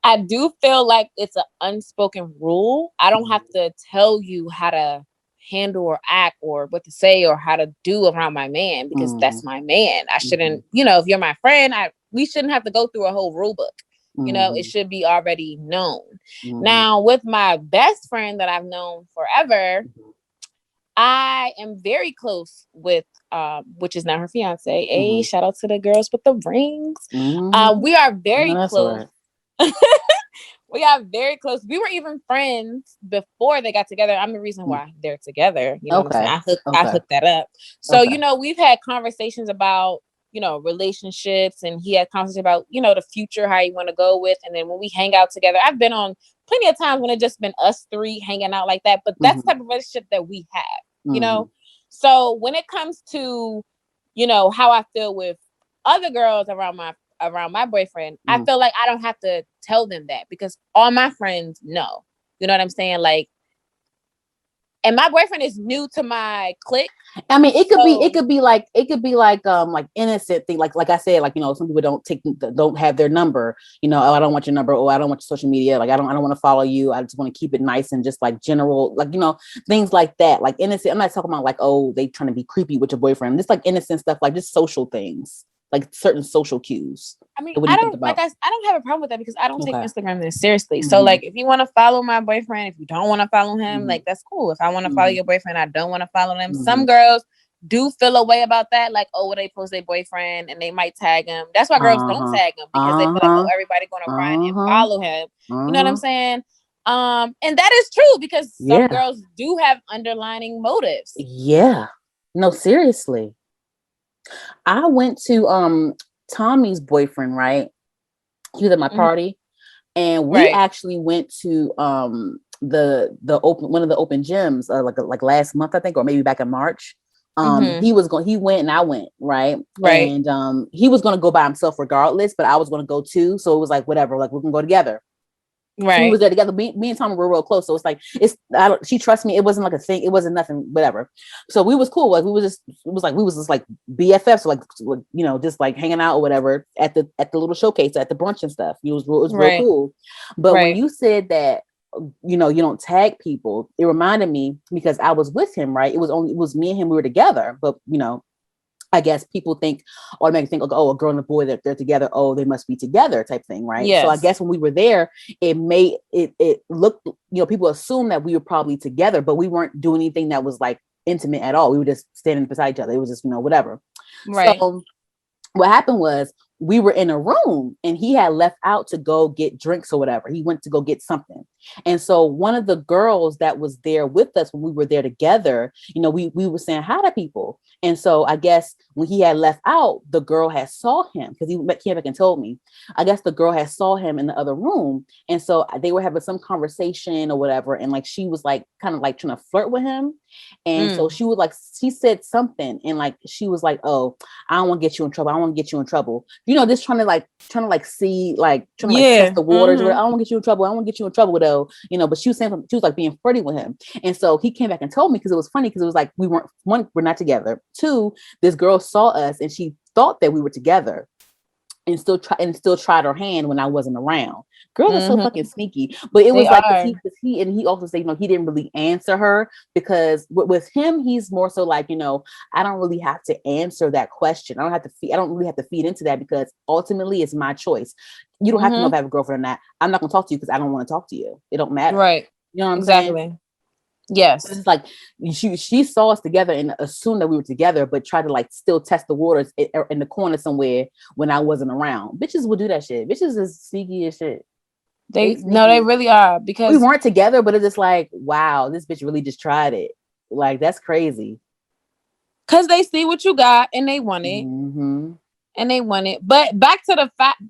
Speaker 4: I do feel like it's an unspoken rule. I don't have to tell you how to handle or act or what to say or how to do around my man, because that's my man. I shouldn't, if you're my friend, we shouldn't have to go through a whole rule book. It should be already known. Now, with my best friend that I've known forever, I am very close with, which is now her fiance. Hey, shout out to the girls with the rings. We are very close. Right. We are very close. We were even friends before they got together. I'm the reason why they're together. You know what I'm saying? I hooked that up. So, we've had conversations about, relationships, and he had conversations about, the future, how you want to go with. And then when we hang out together, I've been on plenty of times when it's just been us three hanging out like that. But that's the type of relationship that we have, So when it comes to, how I feel with other girls around around my boyfriend, I feel like I don't have to tell them that because all my friends know. You know what I'm saying? Like, and my boyfriend is new to my clique.
Speaker 3: I mean, it could be like innocent thing. Like I said, like, you know, some people don't have their number, you know, oh, I don't want your number. Oh, I don't want your social media. Like, I don't want to follow you. I just want to keep it nice and just like general, like, you know, things like that. Like innocent. I'm not talking about like, oh, they trying to be creepy with your boyfriend. Just like innocent stuff, like just social things, like certain social cues.
Speaker 4: I mean, I don't have a problem with that because I don't take Instagram this seriously.
Speaker 3: Mm-hmm.
Speaker 4: So like, if you want to follow my boyfriend, if you don't want to follow him, like that's cool. If I want to follow your boyfriend, I don't want to follow them. Some girls do feel a way about that. Like, oh, they post their boyfriend and they might tag him. That's why girls don't tag him because they feel like, oh, everybody going to run and follow him. You know what I'm saying? And that is true because some girls do have underlining motives.
Speaker 3: Yeah. No, seriously. I went to Tommy's boyfriend, right? He was at my party, and we actually went to the open one of the open gyms like last month, I think, or maybe back in March. He went and I went, right? And he was gonna go by himself regardless, but I was gonna go too. So it was like, whatever, like we can go together. Right. So we was there together. Me and Tommy were real close. So it's like, she trusts me. It wasn't like a thing. It wasn't nothing, whatever. So we was cool. Like we was just like BFFs, like, you know, just like hanging out or whatever at the little showcase, at the brunch and stuff. It was real cool. But when you said that, you know, you don't tag people, it reminded me because I was with him, right? It was me and him. We were together, but you know, I guess people automatically think, oh, a girl and a boy, they're together. Oh, they must be together type thing. Right. Yes. So I guess when we were there, it looked, you know, people assumed that we were probably together, but we weren't doing anything that was like intimate at all. We were just standing beside each other. It was just, you know, whatever. Right. So what happened was we were in a room and he had left out to go get drinks or whatever. He went to go get something. And so one of the girls that was there with us when we were there together, you know, we were saying hi to people. And so I guess when he had left out, the girl had saw him because he came back and told me. I guess the girl had saw him in the other room. And so they were having some conversation or whatever. And like, she was like, kind of like trying to flirt with him. And so she was like, she said something. And like, she was like, oh, I don't want to get you in trouble. I don't want to get you in trouble. You know, just trying to see, like, trying to test the waters. I don't want to get you in trouble. I don't want to get you in trouble though. You know, but she was saying something, she was like being flirty with him. And so he came back and told me because it was funny because it was like, we're not together. Two, this girl saw us and she thought that we were together and still tried her hand when I wasn't around. Girls are so fucking sneaky. But it was he also said, you know, he didn't really answer her because with him, he's more so like, you know, I don't really have to answer that question. I don't really have to feed into that because ultimately it's my choice. You don't have to know if I have a girlfriend or not. I'm not gonna talk to you because I don't want to talk to you. It don't matter. Right. You know what I'm saying? Yes. It's like she saw us together and assumed that we were together, but tried to like still test the waters in the corner somewhere when I wasn't around. Bitches will do that shit. Bitches is sneaky as shit.
Speaker 4: They really are because
Speaker 3: we weren't together, but it's just like, wow, this bitch really just tried it. Like, that's crazy.
Speaker 4: Cause they see what you got and they want it. And they want it. But back to the fact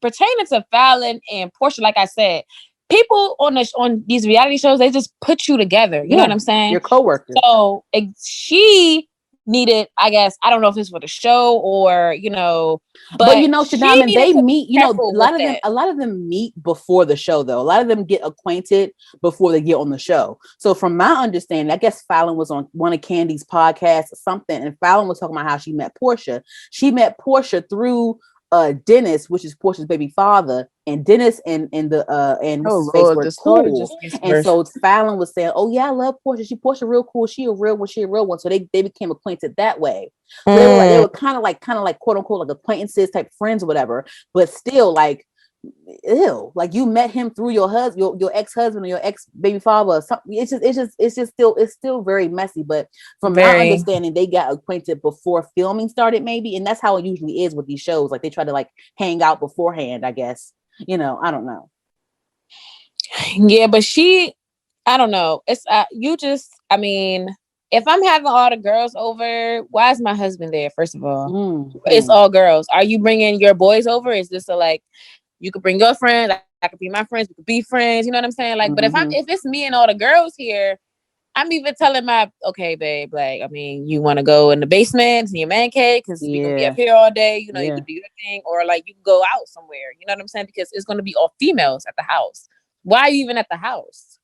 Speaker 4: pertaining to Fallon and Porsha, like I said, people on these reality shows, they just put you together. You know what I'm saying?
Speaker 3: Your coworker.
Speaker 4: So she needed, I guess, I don't know if it's for the show or, you know, but
Speaker 3: you know, Shadiamond, they meet, you know, a lot of them meet before the show though. A lot of them get acquainted before they get on the show. So from my understanding, I guess Fallon was on one of Candy's podcasts or something, and Fallon was talking about how she met Porsha. She met Porsha through Dennis, which is Porsha's baby father, and Dennis and were cool. And so Fallon was saying, "Oh yeah, I love Porsha. Porsha real cool. She a real one." So they became acquainted that way. So they were kind of like quote unquote like acquaintances type friends or whatever. But still like, ew, like you met him through your husband, your ex-husband or your ex-baby father or something. It's still very messy. But from my understanding, they got acquainted before filming started, maybe, and that's how it usually is with these shows. Like they try to like hang out beforehand, I guess. You know, I don't know.
Speaker 4: Yeah, but I don't know. It's I mean, if I'm having all the girls over, why is my husband there? First of all, it's all girls. Are you bringing your boys over? Is this like you could bring your friend? I could be my friends. We could be friends. You know what I'm saying? Like, but if it's me and all the girls here, I'm even telling okay, babe, like, I mean, you want to go in the basement in your man cave because we're going to be up here all day. You know, you can do your thing, or like you can go out somewhere. You know what I'm saying? Because it's going to be all females at the house. Why are you even at the house?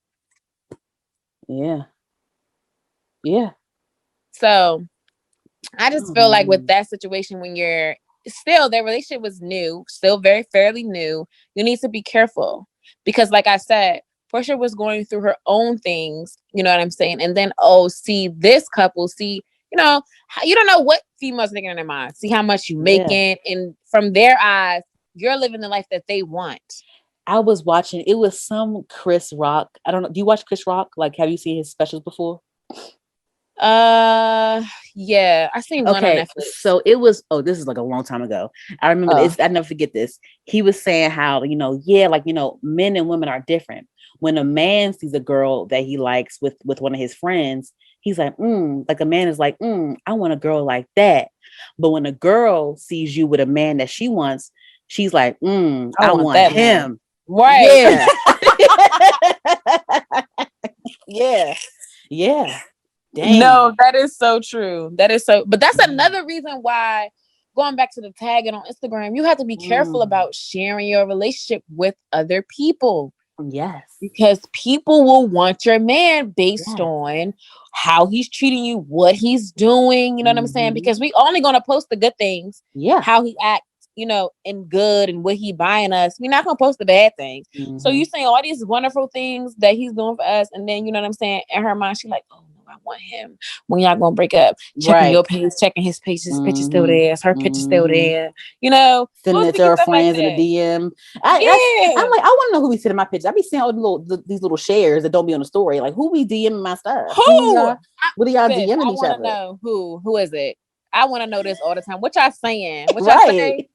Speaker 3: Yeah. Yeah.
Speaker 4: So I just feel like with that situation, when you're still, their relationship was new, still very fairly new, you need to be careful. Because like I said, Porsha was going through her own things, you know what I'm saying? And then, see this couple, you know, you don't know what females thinking in their mind. See how much you making. And from their eyes, you're living the life that they want.
Speaker 3: I was watching, it was some Chris Rock. I don't know. Do you watch Chris Rock? Like, have you seen his specials before?
Speaker 4: Yeah, I seen one on Netflix.
Speaker 3: So it was, this is like a long time ago. I remember this. I never forget this. He was saying how, you know, like, you know, men and women are different. When a man sees a girl that he likes with one of his friends, he's like, like a man is like, I want a girl like that. But when a girl sees you with a man that she wants, she's like, I want him. Man.
Speaker 4: Right.
Speaker 3: Yeah. Yeah. Dang.
Speaker 4: No, that is so true. But that's another reason why, going back to the tagging on Instagram, you have to be careful about sharing your relationship with other people.
Speaker 3: Yes.
Speaker 4: Because people will want your man based on how he's treating you, what he's doing. You know what I'm saying? Because we only going to post the good things.
Speaker 3: Yeah.
Speaker 4: How he acts, you know, and good, and what he buying us. We're not going to post the bad things. So you saying all these wonderful things that he's doing for us. And then, you know what I'm saying? In her mind, she's like, oh, I want him. When y'all gonna break up, checking your page, checking his page, his picture still there, her picture still there. You know,
Speaker 3: sending it to her friends in the DM. I'm like, I want to know who we sending my pictures. I be seeing all these little shares that don't be on the story. Like, who we DMing my stuff? What are y'all DMing each other? I
Speaker 4: want to know who is it. I want to know this all the time. What y'all saying? What y'all say?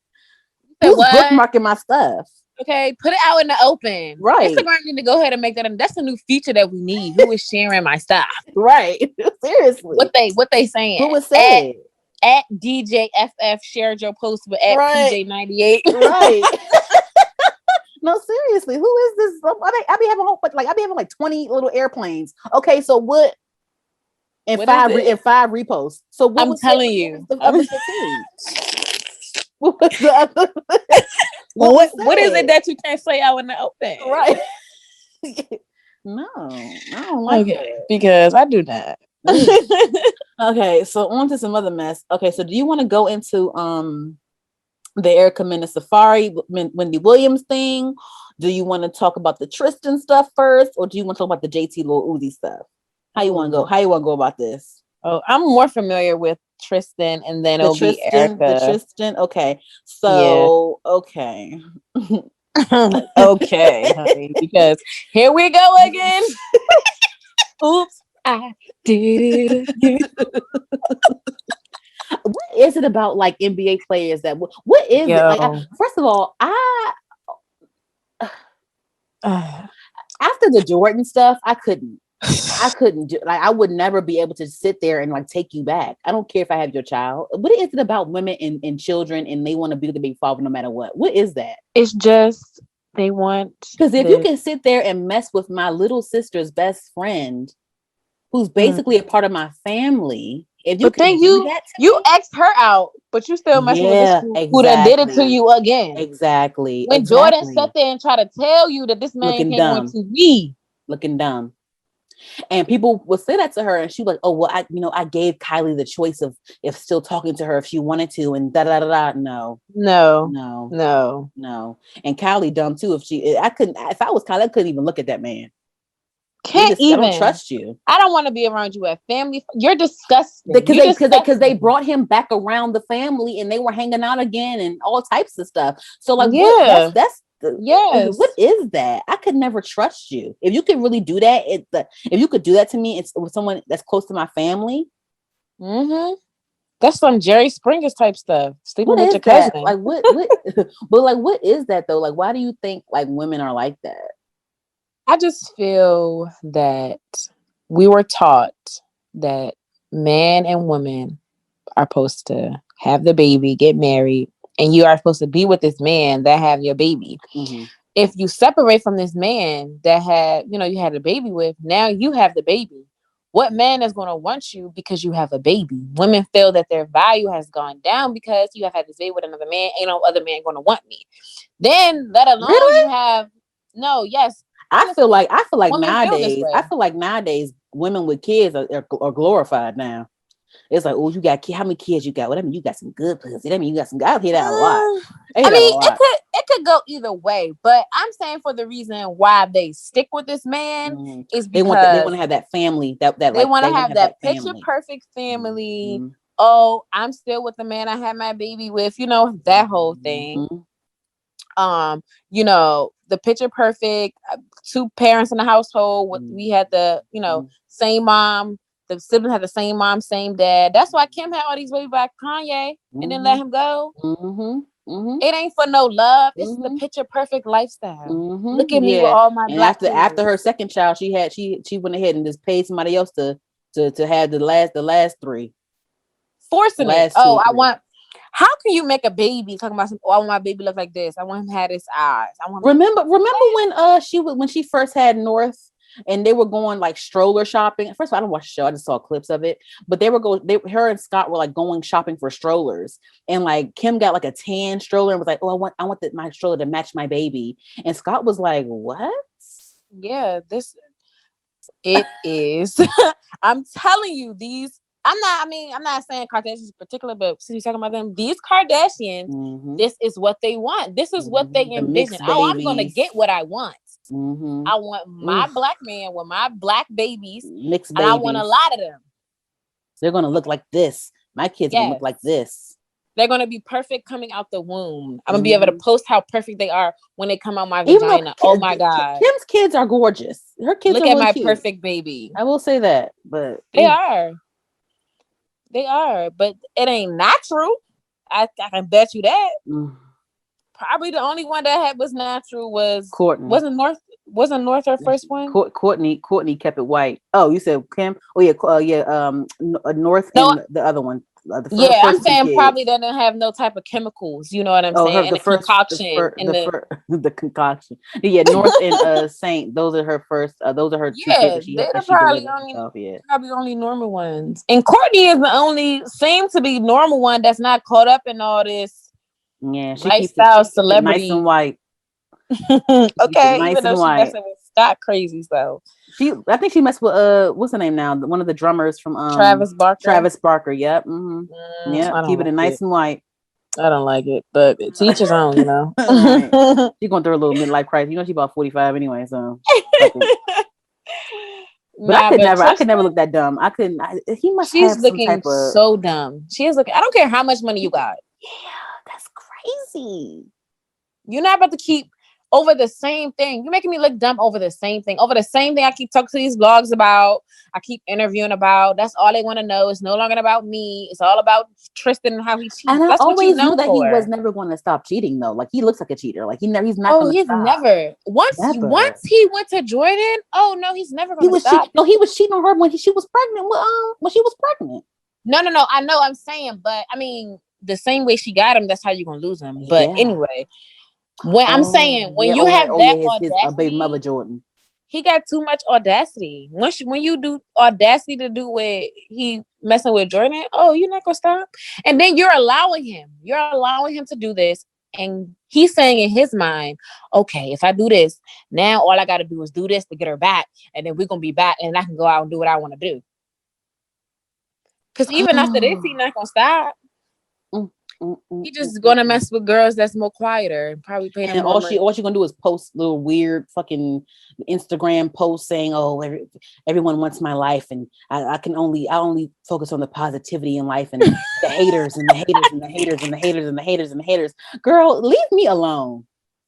Speaker 3: Who's bookmarking my stuff?
Speaker 4: Okay, put it out in the open.
Speaker 3: Right.
Speaker 4: Instagram need to go ahead and make that. That's a new feature that we need. Who is sharing my stuff?
Speaker 3: Right. Seriously.
Speaker 4: What they saying?
Speaker 3: Who was saying?
Speaker 4: At DJ FF shared your post with at PJ98.
Speaker 3: Right. No, seriously. Who is this? I be having a whole bunch, like I be having like 20 little airplanes. Okay, so what? And five reposts. So what
Speaker 4: I'm telling you.
Speaker 3: What was the other?
Speaker 4: What is it that you can't say out in the open?
Speaker 3: Right. No, I don't like it.
Speaker 4: Because I do that.
Speaker 3: Okay, so on to some other mess. Okay, so do you want to go into the Erica Mena Safari Wendy Williams thing? Do you want to talk about the Tristan stuff first, or do you want to talk about the JT Lil Uzi stuff? How you want to go? How you want to go about this?
Speaker 4: Oh, I'm more familiar with Tristan, and then it'll be Erica.
Speaker 3: The Tristan. Okay, so okay.
Speaker 4: Okay, honey, because here we go again. Oops, I did it.
Speaker 3: What is it about like NBA players that what is it? Like, first of all, after the Jordan stuff, I couldn't do, like, I would never be able to sit there and like take you back. I don't care if I have your child. What is it about women and children, and they want to be the big father no matter what? What is that?
Speaker 4: It's just they want,
Speaker 3: because if you can sit there and mess with my little sister's best friend, who's basically a part of my family, if you can do that to
Speaker 4: you asked her out, but you still messing with this who that did it to you again.
Speaker 3: Exactly.
Speaker 4: When Jordan sat there and tried to tell you that this man came on TV
Speaker 3: looking dumb. And people would say that to her, and she was like, "Oh well, I gave Kylie the choice of if still talking to her if she wanted to, and da da da da." No. And Kylie dumb too. If I was Kylie, I couldn't even look at that man. I don't trust you.
Speaker 4: I don't want to be around you at family. You're disgusting.
Speaker 3: Because they brought him back around the family, and they were hanging out again, and all types of stuff. So like, what is that? I could never trust you. If you could really do that, if you could do that to me, it's with someone that's close to my family.
Speaker 4: That's some Jerry Springer's type stuff. Sleeping with your
Speaker 3: cousin.
Speaker 4: cousin.
Speaker 3: Like what? But like, what is that though? Like, why do you think like women are like that?
Speaker 4: I just feel that we were taught that man and woman are supposed to have the baby, get married, and you are supposed to be with this man that have your baby. If you separate from this man that you had a baby with, now you have the baby. what man is going to want you because you have a baby? Women feel that their value has gone down because you have had this baby with another man. Ain't no other man going to want me. Then, let alone
Speaker 3: Really?
Speaker 4: you have yes.
Speaker 3: I feel like
Speaker 4: women feel this
Speaker 3: nowadays women with kids are glorified now. It's like, oh, you got how many kids you got? Well, that mean you got some good pussy. That mean you got some. I hear that a lot.
Speaker 4: I mean, it could go either way, but I'm saying for the reason why they stick with this man is because
Speaker 3: they want to have that family that
Speaker 4: they want to have that picture perfect family.
Speaker 3: Mm-hmm.
Speaker 4: Oh, I'm still with the man I had my baby with. You know, that whole thing. You know, the picture perfect 2 parents in the household. We had the same mom. The siblings had the same mom, same dad. That's why Kim had all these baby by Kanye and then let him go. It ain't for no love. It's the picture perfect lifestyle. Look at me with all my black kids.
Speaker 3: After her second child, she went ahead and just paid somebody else to have the last 3.
Speaker 4: Forcing it. Oh, I want. How can you make a baby talking about I want my baby look like this. I want him to have his eyes.
Speaker 3: Remember when she first had North and they were going like stroller shopping. First of all, I don't watch the show. I just saw clips of it. But her and Scott were like going shopping for strollers. And like Kim got like a tan stroller and was like, oh, I want my stroller to match my baby. And Scott was like, what?
Speaker 4: Yeah, it is. I'm telling you, I'm not saying Kardashians in particular, but since you're talking about them, these Kardashians, this is what they want. This is what they envision. Oh, I'm going to get what I want. I want my black man with my black babies.
Speaker 3: Mixed
Speaker 4: and
Speaker 3: babies.
Speaker 4: I want a lot of them.
Speaker 3: They're going to look like this. My kids are going to look like this.
Speaker 4: They're going to be perfect coming out the womb. I'm going to be able to post how perfect they are when they come out my vagina. Oh my God.
Speaker 3: Kim's kids are gorgeous. Her kids
Speaker 4: look
Speaker 3: are
Speaker 4: at
Speaker 3: really
Speaker 4: my
Speaker 3: cute.
Speaker 4: Perfect baby.
Speaker 3: I will say that, but
Speaker 4: they are. They are, but it ain't natural. I can bet you that. Probably the only one that was natural was
Speaker 3: Courtney.
Speaker 4: Wasn't North her first one?
Speaker 3: Courtney kept it white. Oh, you said Kim? Oh yeah, North and the other one.
Speaker 4: I'm saying probably they didn't have no type of chemicals. You know what I'm saying?
Speaker 3: The concoction. Yeah, North and Saint. Those are her first. Those are her 2 kids.
Speaker 4: They're probably only normal ones. And Courtney is the only seem to be normal one that's not caught up in all this.
Speaker 3: Yeah, she
Speaker 4: lifestyle
Speaker 3: keeps
Speaker 4: celebrity
Speaker 3: nice and white.
Speaker 4: Okay,
Speaker 3: nice
Speaker 4: even though she messing with Scott crazy, so
Speaker 3: I think she messed with what's her name now? One of the drummers from
Speaker 4: Travis Barker.
Speaker 3: Yep. Yeah, keeping it nice and white.
Speaker 4: I don't like it, but to each his own, you know.
Speaker 3: Right. She's going through a little midlife crisis. You know, she's about 45 anyway, so. But I could never look that dumb. I couldn't. He must have some type of
Speaker 4: so dumb. She is looking. I don't care how much money you got.
Speaker 3: Yeah, that's crazy.
Speaker 4: You're not about to keep over the same thing. You're making me look dumb over the same thing. Over the same thing I keep talking to these blogs about. I keep interviewing about. That's all they want to know. It's no longer about me. It's all about Tristan and how he cheats.
Speaker 3: And
Speaker 4: That's
Speaker 3: I always knew that
Speaker 4: he
Speaker 3: was never going to stop cheating though. Like he looks like a cheater. Like he's not going to stop.
Speaker 4: Never. Once he went to Jordan, oh no, he's never going to stop.
Speaker 3: He was cheating on her when she was pregnant. When she was pregnant.
Speaker 4: No. I know. I'm saying, but I mean, the same way she got him, that's how you're going to lose him. But anyway. When I'm saying you have audacity,
Speaker 3: his baby mother Jordan,
Speaker 4: he got too much audacity. When you do audacity to do what he messing with Jordan, oh, you're not gonna stop. And then you're allowing him to do this, and he's saying in his mind, okay, if I do this, now all I got to do is do this to get her back, and then we're gonna be back, and I can go out and do what I want to do. Because even after this, he's not gonna stop. He just gonna mess with girls that's more quieter and probably pay them more money.
Speaker 3: All she gonna do is post little weird fucking Instagram posts saying, "Oh, everyone wants my life, and I only focus on the positivity in life and the haters and the haters and the haters and the haters and the haters and the haters." Girl, leave me alone.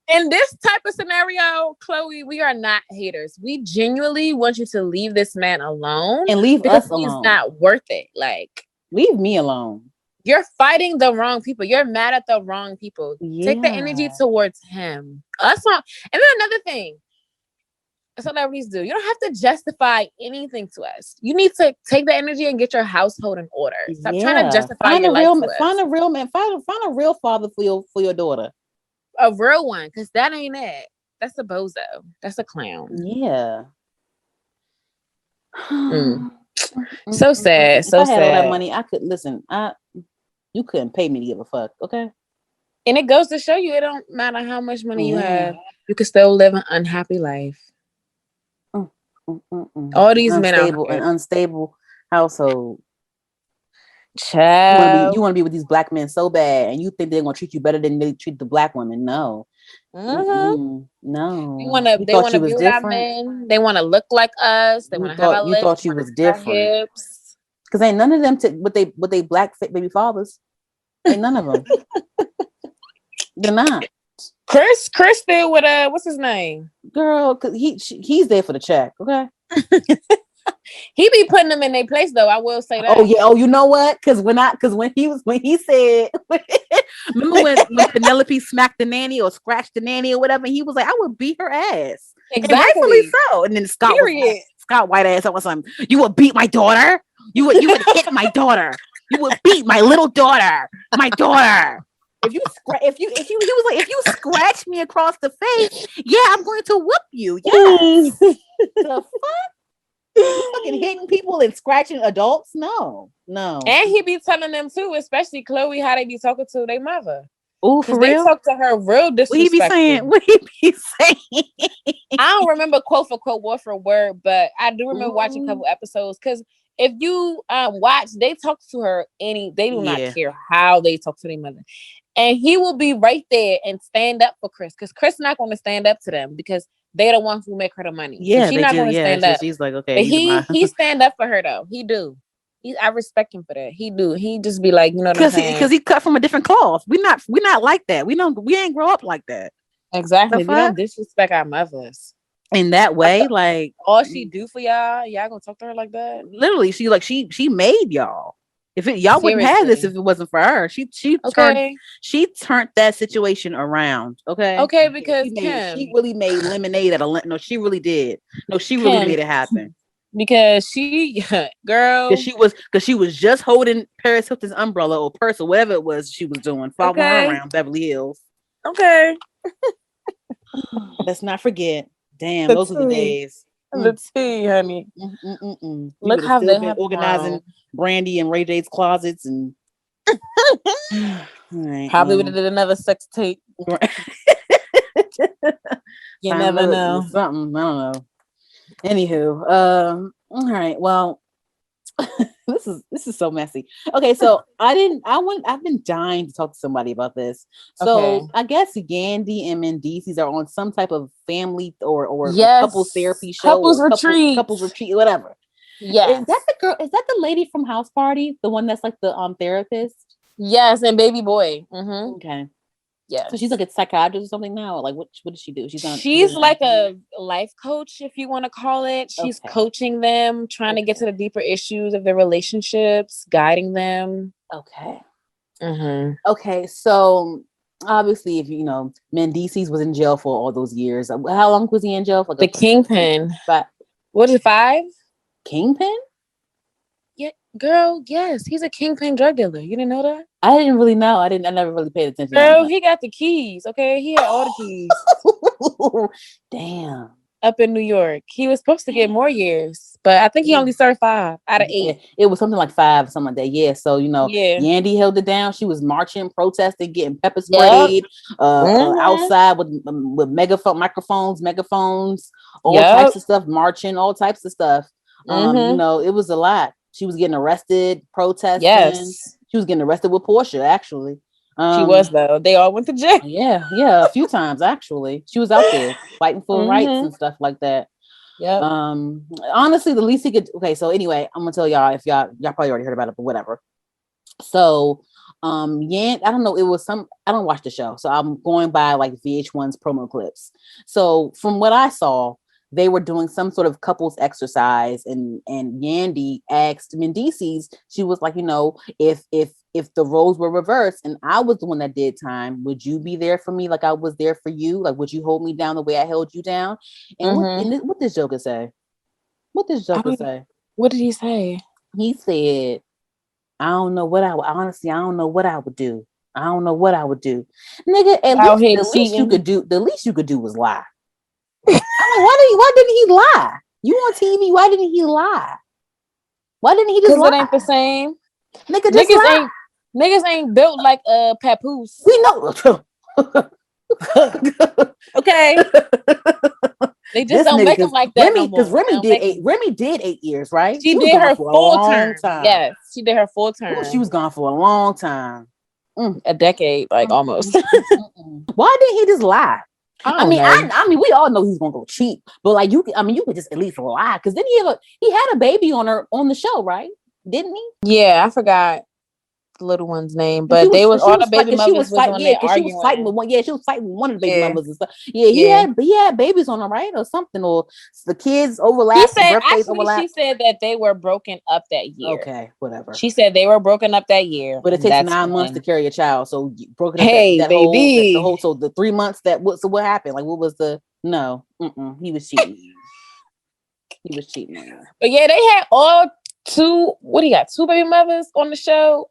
Speaker 4: In this type of scenario, Chloe, we are not haters. We genuinely want you to leave this man alone
Speaker 3: and leave us alone.
Speaker 4: He's not worth it. Like,
Speaker 3: leave me alone.
Speaker 4: You're fighting the wrong people. You're mad at the wrong people. Yeah. Take the energy towards him. That's not. And then another thing, celebrities do. You don't have to justify anything to us. You need to take the energy and get your household in order. Stop trying to justify your life to us.
Speaker 3: Find a real man. Find a real father for your daughter.
Speaker 4: A real one, because that ain't it. That's a bozo. That's a clown.
Speaker 3: Yeah.
Speaker 4: So sad. So
Speaker 3: if I had all that
Speaker 4: sad.
Speaker 3: money, I could listen. You couldn't pay me to give a fuck, okay?
Speaker 4: And it goes to show you, it don't matter how much money you have, you can still live an unhappy life. All these men out here.
Speaker 3: An unstable household.
Speaker 4: Child.
Speaker 3: You want to be with these black men so bad, and you think they're gonna treat you better than they treat the black women? No, no.
Speaker 4: They want to be with our men. They want to look like us. They want to have our
Speaker 3: You
Speaker 4: lips.
Speaker 3: thought you was different.
Speaker 4: Hips.
Speaker 3: Because ain't none of them with they black baby fathers. Ain't none of them. They're not.
Speaker 4: Chris still with what's his name?
Speaker 3: Girl, cause he's there for the check. Okay.
Speaker 4: He be putting them in their place though. I will say that.
Speaker 3: Oh yeah. Oh, you know what? Because when he said, remember when Penelope smacked the nanny or scratched the nanny or whatever, he was like, I would beat her ass.
Speaker 4: Exactly.
Speaker 3: And rightfully so. And then Scott white ass was something. You would beat my daughter. You would hit my daughter. You would beat my little daughter. My daughter. If you scratch me across the face, yeah, I'm going to whoop you. Yes. The fuck? You fucking hitting people and scratching adults? No.
Speaker 4: And he be telling them too, especially Chloe, how they be talking to their mother.
Speaker 3: Oh, for real?
Speaker 4: They talk to her real disrespectful.
Speaker 3: What he be saying?
Speaker 4: I don't remember quote for quote, word for word, but I do remember watching a couple episodes because if you watch, they talk to her they do not care how they talk to their mother. And he will be right there and stand up for Chris because Chris not going to stand up to them because they're the ones who make her the money.
Speaker 3: Yeah,
Speaker 4: so she's not going to stand up.
Speaker 3: She's like, okay.
Speaker 4: But he stand up for her though. He do. I respect him for that. He do. He just be like, you know what I'm saying?
Speaker 3: Because he cut from a different cloth. We're not like that. We ain't grow up like that.
Speaker 4: Exactly. We don't disrespect our mothers
Speaker 3: in that way. Like
Speaker 4: all she do for y'all gonna talk to her like that? Literally,
Speaker 3: she made y'all. If y'all wouldn't have this if it wasn't for her. She turned that situation around. Okay,
Speaker 4: because
Speaker 3: she really made lemonade out of no, she really did. No, she really made it happen.
Speaker 4: Because she
Speaker 3: was just holding Paris Hilton's umbrella or purse or whatever it was she was doing, following her around Beverly Hills.
Speaker 4: Okay.
Speaker 3: Let's not forget. Damn, those were the days.
Speaker 4: The tea, honey. Look how they have
Speaker 3: organizing Brandy and Ray J's closets and
Speaker 4: probably would have did another sex tape. You never know.
Speaker 3: Something, I don't know. Anywho, all right. Well, this is so messy. Okay, so I've been dying to talk to somebody about this. So I guess Yandy and Mendeecees are on some type of family or couples therapy show, couples retreat, whatever.
Speaker 4: Yeah.
Speaker 3: Is that the girl? Is that the lady from House Party? The one that's like the therapist?
Speaker 4: Yes, and baby boy. Mm-hmm.
Speaker 3: Okay.
Speaker 4: Yeah.
Speaker 3: So she's like a psychiatrist or something now? Or like what does she do?
Speaker 4: She's like a life coach, if you want to call it. She's coaching them, trying to get to the deeper issues of their relationships, guiding them.
Speaker 3: Okay.
Speaker 4: Mm-hmm.
Speaker 3: Okay. So obviously, if you know, Mendeecees was in jail for all those years. How long was he in jail for?
Speaker 4: The Kingpin. What is it, 5?
Speaker 3: Kingpin?
Speaker 4: Yeah, girl. Yes, he's a kingpin drug dealer. You didn't know that?
Speaker 3: I didn't really know. I never really paid attention.
Speaker 4: Girl, he got the keys. Okay, he had all the keys.
Speaker 3: Damn.
Speaker 4: Up in New York, he was supposed to get more years, but I think he only served 5 out of 8.
Speaker 3: Yeah, it was something like 5, something like that. Yeah. So Yandy held it down. She was marching, protesting, getting pepper sprayed outside with microphones, megaphones, all types of stuff, marching, all types of stuff. It was a lot. She was getting arrested, protesting.
Speaker 4: Yes.
Speaker 3: She was getting arrested with Porsha, actually.
Speaker 4: She was, though. They all went to jail.
Speaker 3: Yeah, a few times, actually. She was out there fighting for rights and stuff like that.
Speaker 4: Yeah.
Speaker 3: Honestly, the least he could. Okay, so anyway, I'm gonna tell y'all if y'all probably already heard about it, but whatever. So, I don't know. It was I don't watch the show, so I'm going by like VH1's promo clips. So from what I saw, they were doing some sort of couples exercise, and Yandy asked Mendeecees. She was like, if the roles were reversed and I was the one that did time, would you be there for me like I was there for you? Like, would you hold me down the way I held you down? And what did Joker say? What did Joker say?
Speaker 4: What did he say?
Speaker 3: He said, I don't know what I would do. I don't know what I would do. Nigga, the least you could do was lie. I'm like, why didn't he lie? You on TV, why didn't he lie? Why didn't he just lie?
Speaker 4: Because it ain't the same.
Speaker 3: Nigga, just lie.
Speaker 4: Niggas ain't built like a papoose.
Speaker 3: We know.
Speaker 4: Okay. They just don't make them like that
Speaker 3: Remy,
Speaker 4: no more.
Speaker 3: Because Remy did 8 years, right?
Speaker 4: She did her full term. Yes, she did her full term.
Speaker 3: Ooh, she was gone for a long time.
Speaker 4: A decade, like almost.
Speaker 3: Why didn't he just lie? I mean, we all know he's gonna go cheat, but like you could just at least lie, because then he had a baby on the show, right? Didn't he?
Speaker 4: Yeah, I forgot the little one's name, but they was all the baby mothers was on there arguing.
Speaker 3: She was fighting with one. Yeah, she was fighting with one of the baby mothers and stuff. Yeah, he had babies on her, right, or something, or the kids overlapped.
Speaker 4: She said that they were broken up that year.
Speaker 3: Okay, whatever.
Speaker 4: She said they were broken up that year,
Speaker 3: but it takes 9 months to carry a child. So broken up.
Speaker 4: Hey, baby.
Speaker 3: So the 3 months so what happened? Like, what was the no? He was cheating. He was cheating.
Speaker 4: But yeah, they had all two. What do you got? 2 baby mothers on the show.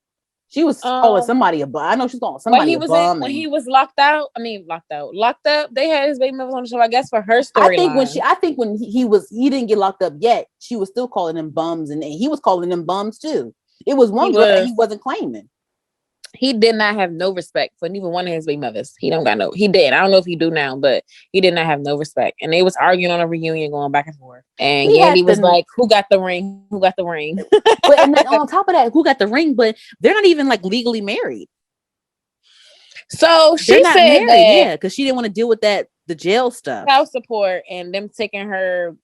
Speaker 3: She was calling somebody a bum. I know she's calling somebody a bum.
Speaker 4: When he was locked up. They had his baby mothers on the show, I guess, for her storyline.
Speaker 3: I think when he didn't get locked up yet, she was still calling them bums, and he was calling them bums too. It was one girl that he wasn't claiming.
Speaker 4: He did not have no respect for neither one of his baby mothers. He don't got no. He did. I don't know if he do now, but he did not have no respect. And they was arguing on a reunion, going back and forth. And Yandy was like, "Who got the ring? Who got the ring?"
Speaker 3: But and then on top of that, who got the ring? But they're not even like legally married.
Speaker 4: So she said married, that
Speaker 3: because she didn't want to deal with the jail stuff,
Speaker 4: child support, and them taking her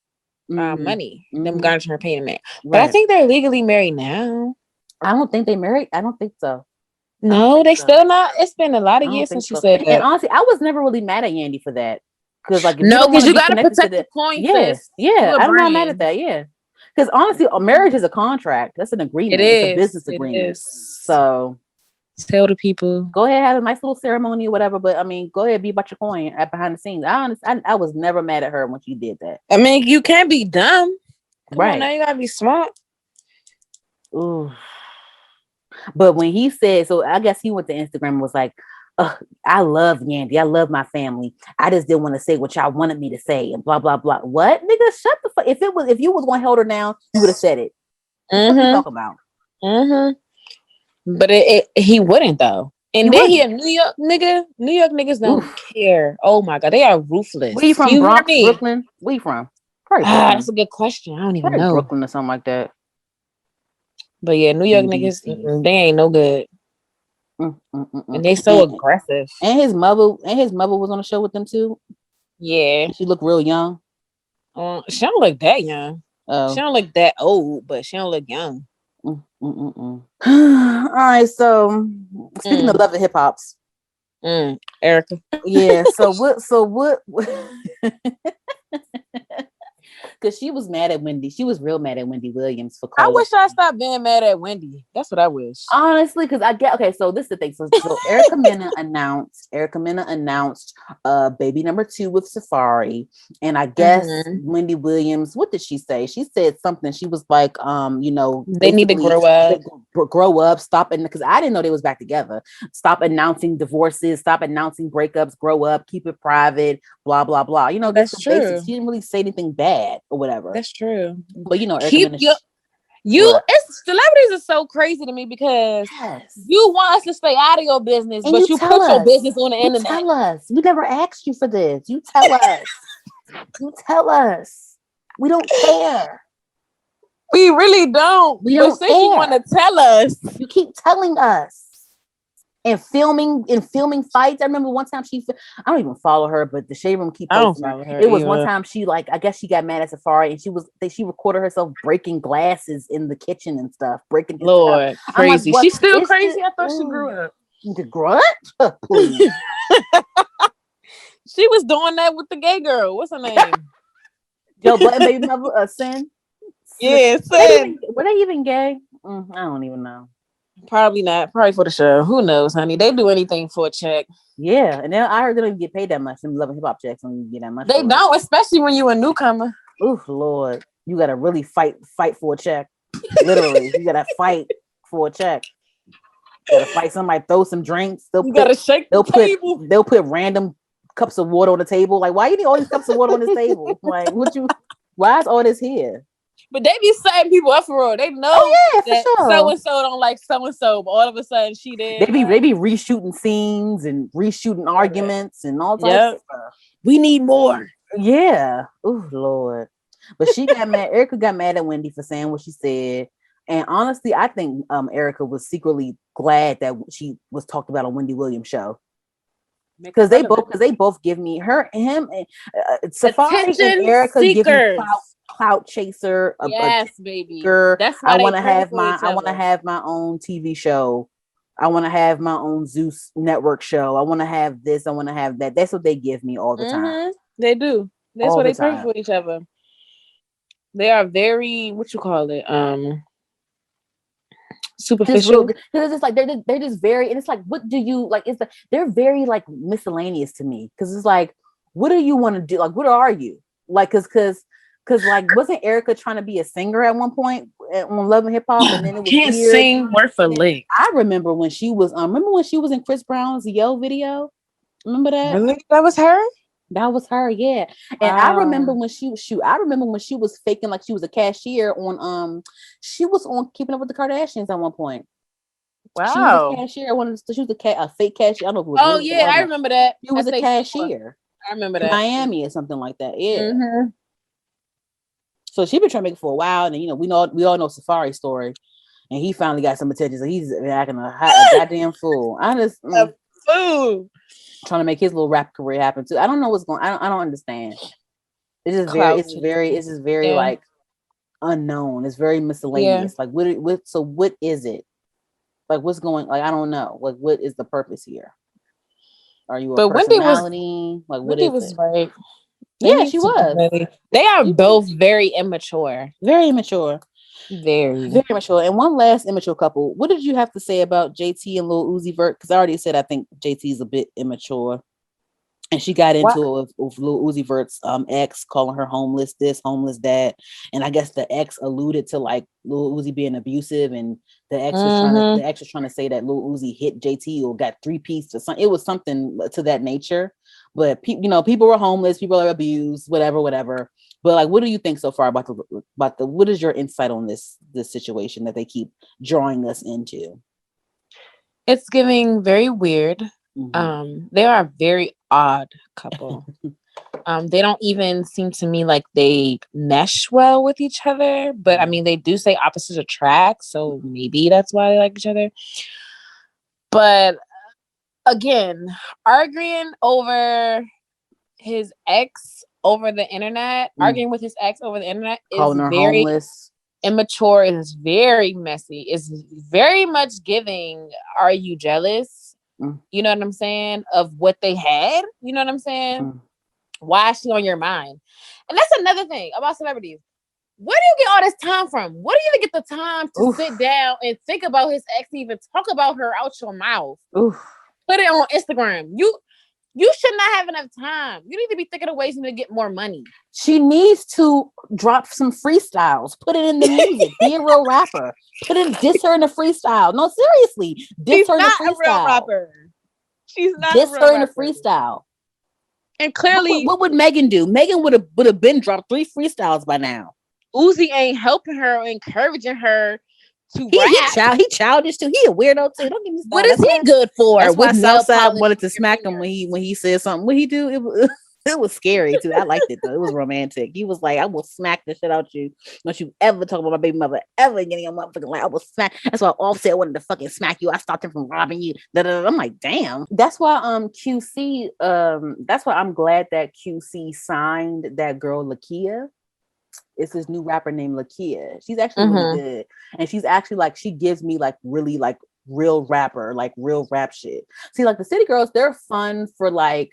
Speaker 4: money, them garnishing her payment. But I think they're legally married now.
Speaker 3: I don't think they married. I don't think so.
Speaker 4: No, they still not. It's been a lot of years since she said that.
Speaker 3: And honestly, I was never really mad at Yandy for that. Because
Speaker 4: you gotta protect the point.
Speaker 3: Yeah. I'm not mad at that. Yeah. Because honestly, a marriage is a contract. That's an agreement. It's a business agreement. So
Speaker 4: tell the people.
Speaker 3: Go ahead, have a nice little ceremony or whatever. But I mean, go ahead, be about your coin behind the scenes. I was never mad at her when she did that.
Speaker 4: I mean, you can't be dumb.
Speaker 3: Right.
Speaker 4: Now you gotta be smart.
Speaker 3: Ooh. But when he said, so I guess he went to Instagram and was like, I love Yandy. I love my family. I just didn't want to say what y'all wanted me to say and blah, blah, blah. What? Nigga, shut the fuck. If you was going to hold her down, you would have said it. What you talking about?
Speaker 4: But he wouldn't though. And then he a New York nigga. New York niggas don't care. Oh my God. They are ruthless.
Speaker 3: Where you from? Bronx, Brooklyn? Where you from?
Speaker 4: That's a good question. I don't even know.
Speaker 3: Brooklyn or something like that.
Speaker 4: But yeah, New York niggas, they ain't no good. And they so aggressive.
Speaker 3: And his mother was on the show with them too.
Speaker 4: Yeah.
Speaker 3: She looked real young.
Speaker 4: She don't look that young. She don't look that old, but she don't look young.
Speaker 3: All right, so speaking of love and hip hops.
Speaker 4: Erica.
Speaker 3: Yeah, so what because she was mad at Wendy. She was real mad at Wendy Williams for calling.
Speaker 4: I wish I stopped being mad at Wendy. That's what I wish.
Speaker 3: Honestly, because so this is the thing. So Erica Mena announced baby number 2 with Safari. And I guess Wendy Williams, what did she say? She said something. She was like,
Speaker 4: they need to grow up.
Speaker 3: Stop, and because I didn't know they was back together. Stop announcing divorces, stop announcing breakups, grow up, keep it private, blah, blah, blah. That's true. Basics. She didn't really say anything bad or whatever.
Speaker 4: That's true.
Speaker 3: But
Speaker 4: it's celebrities are so crazy to me because you want us to stay out of your business, but you put your business on the internet.
Speaker 3: Tell us. We never asked you for this. You tell us. You tell us. We don't care.
Speaker 4: We really don't.
Speaker 3: We don't care.
Speaker 4: You want to tell us.
Speaker 3: You keep telling us. And filming fights. I remember one time I don't even follow her, but the Shade Room keep posting her. It was one time she I guess she got mad at Safari and she recorded herself breaking glasses in the kitchen and stuff. Breaking
Speaker 4: Lord, stuff. Crazy. Like, she's still crazy. I thought she grew up.
Speaker 3: The grunt? Please.
Speaker 4: She was doing that with the gay girl. What's her name?
Speaker 3: Joe Button baby mother, Sin.
Speaker 4: Yeah, Sin.
Speaker 3: Were they even gay? I don't even know.
Speaker 4: Probably not. Probably for the show. Who knows, honey? They do anything for a check.
Speaker 3: Yeah, and then I heard they don't even get paid that much. Them Love and Hip Hop checks don't even get that much.
Speaker 4: They don't, especially when you're a newcomer.
Speaker 3: Ooh, Lord, you gotta really fight for a check. Literally, you gotta fight for a check. You gotta fight somebody, throw some drinks.
Speaker 4: Gotta shake the table.
Speaker 3: They'll put random cups of water on the table. Like, why you need all these cups of water on this table? Like, why is all this here?
Speaker 4: But they be setting people up for real. They know that so and so don't like so and so, but all of a sudden she did.
Speaker 3: They be reshooting scenes and reshooting arguments and all types of stuff.
Speaker 4: We need more.
Speaker 3: Yeah. Oh Lord. But she got mad. Erica got mad at Wendy for saying what she said. And honestly, I think Erica was secretly glad that she was talked about on Wendy Williams' show. Because they both give me him and Safari and Erica give me clout chaser.
Speaker 4: Baby.
Speaker 3: That's why I want to have my own TV show. I want to have my own Zeus network show. I want to have this. I want to have that. That's what they give me all the time.
Speaker 4: They do. That's
Speaker 3: all
Speaker 4: what they pray for each other. They are very superficial.
Speaker 3: Because it's just like they're just very, and it's like, what do you like? It's like they're very like miscellaneous to me. Because it's like, what do you want to do? Like, what are you like? Because like, wasn't Erica trying to be a singer at one point on Love and Hip Hop, and then it was
Speaker 4: can't
Speaker 3: weird.
Speaker 4: Sing word for lick.
Speaker 3: I remember when she was in Chris Brown's Yo video. Remember that?
Speaker 4: Really? That was her.
Speaker 3: That was her, yeah. And I remember when she was faking like she was a cashier on she was on Keeping Up with the Kardashians at one point.
Speaker 4: Wow.
Speaker 3: She was a cashier. She was a fake cashier. I don't know if it was.
Speaker 4: Oh yeah, I remember that.
Speaker 3: She was a cashier.
Speaker 4: I remember that.
Speaker 3: Miami or something like that. Yeah. Mm-hmm. So she been trying to make it for a while, and we all know Safari's story, and he finally got some attention. So he's acting a goddamn fool. I just
Speaker 4: a fool.
Speaker 3: Trying to make his little rap career happen too. I don't know what's going. I don't understand. It's just very like unknown. It's very miscellaneous. Yeah. Like what is it? Like what's going? Like I don't know. Like what is the purpose here? Are you a personality? Like what
Speaker 4: Wendy
Speaker 3: is
Speaker 4: was
Speaker 3: it?
Speaker 4: Right.
Speaker 3: Yeah, she was.
Speaker 4: They are both very immature.
Speaker 3: Very immature.
Speaker 4: Very
Speaker 3: immature. And one last immature couple. What did you have to say about JT and Lil Uzi Vert? Because I already said I think JT is a bit immature, and she got into it with Lil Uzi Vert's ex, calling her homeless this, homeless that, and I guess the ex alluded to like Lil Uzi being abusive, and the ex was trying to say that Lil Uzi hit JT or got 3-piece or something. It was something to that nature. But people were homeless, people are abused, whatever. But like, what do you think so far about the? What is your insight on this situation that they keep drawing us into?
Speaker 4: It's giving very weird. Mm-hmm. They are a very odd couple. They don't even seem to me like they mesh well with each other. But I mean, they do say opposites attract, so maybe that's why they like each other. But again, arguing over his ex over the internet, arguing with his ex over the internet is very homeless. Immature. Is very messy. Is very much giving. Are you jealous? You know what I'm saying? Of what they had. You know what I'm saying? Why is she on your mind? And that's another thing about celebrities. Where do you get all this time from? Where do you even get the time to sit down and think about his ex, even talk about her out your mouth? Put it on Instagram. You should not have enough time. You need to be thinking of ways to get more money.
Speaker 3: She needs to drop some freestyles. Put it in the music. Be a real rapper. Diss her in a freestyle. No, seriously. Diss her in a freestyle. She's not a real rapper.
Speaker 4: She's not
Speaker 3: diss her in a freestyle.
Speaker 4: And clearly,
Speaker 3: what would Megan do? Megan would have been dropped 3 freestyles by now.
Speaker 4: Uzi ain't helping her or encouraging her to rap.
Speaker 3: He childish too. He a weirdo too. Don't get me started.
Speaker 4: What is he good for?
Speaker 3: That's why Southside wanted to smack him when he said something. What he do? It was scary too. I liked it though. It was romantic. He was like, "I will smack the shit out you. Don't you ever talk about my baby mother ever again in your motherfucking life. I will smack." That's why Offset wanted to fucking smack you. I stopped him from robbing you. I'm like, damn. That's why QC. That's why I'm glad that QC signed that girl Lakia. It's this new rapper named Lakia. She's actually really good, and she's actually like she gives me like really like real rapper, like real rap shit. See, like the City Girls, they're fun for like,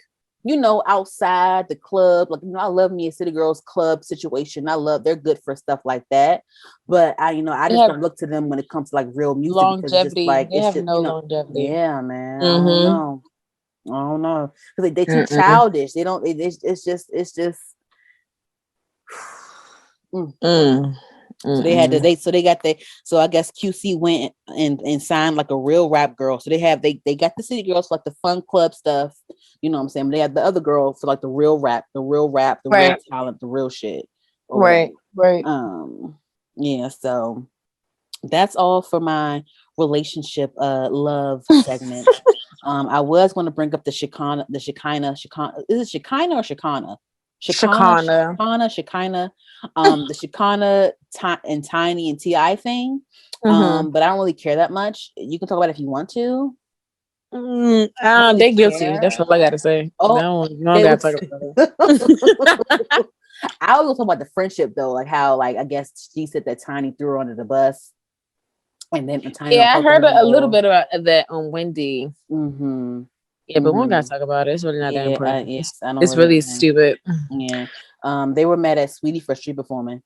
Speaker 3: outside the club. Like, I love me a City Girls club situation. They're good for stuff like that. But I just don't look to them when it comes to like real music.
Speaker 4: Longevity.
Speaker 3: It's just
Speaker 4: longevity.
Speaker 3: Yeah, man. I don't know. Because they too childish. They don't. It's just. So they had to. So I guess QC went and signed like a real rap girl. So they got the City Girls for like the fun club stuff. You know what I'm saying? But they had the other girl for like the real rap, the real talent, the real shit.
Speaker 4: Right. Right.
Speaker 3: Yeah, so that's all for my relationship love segment. I was going to bring up the Shekinah. Is it Shekinah or Shekinah?
Speaker 4: Shekinah.
Speaker 3: The Shekinah and Tiny and T.I. thing. But I don't really care that much. You can talk about it if you want to.
Speaker 4: They guilty. That's all I gotta say.
Speaker 3: Oh,
Speaker 4: no, gotta talk about it.
Speaker 3: I was talking about the friendship though, like how, like, I guess she said that Tiny threw her under the bus, and then Tiny.
Speaker 4: Yeah, I heard a little bit about that on Wendy.
Speaker 3: Mm-hmm.
Speaker 4: Yeah, but we don't gotta talk about it. It's really not that important. It's
Speaker 3: really
Speaker 4: stupid.
Speaker 3: Yeah. They were mad at Sweetie for street performing.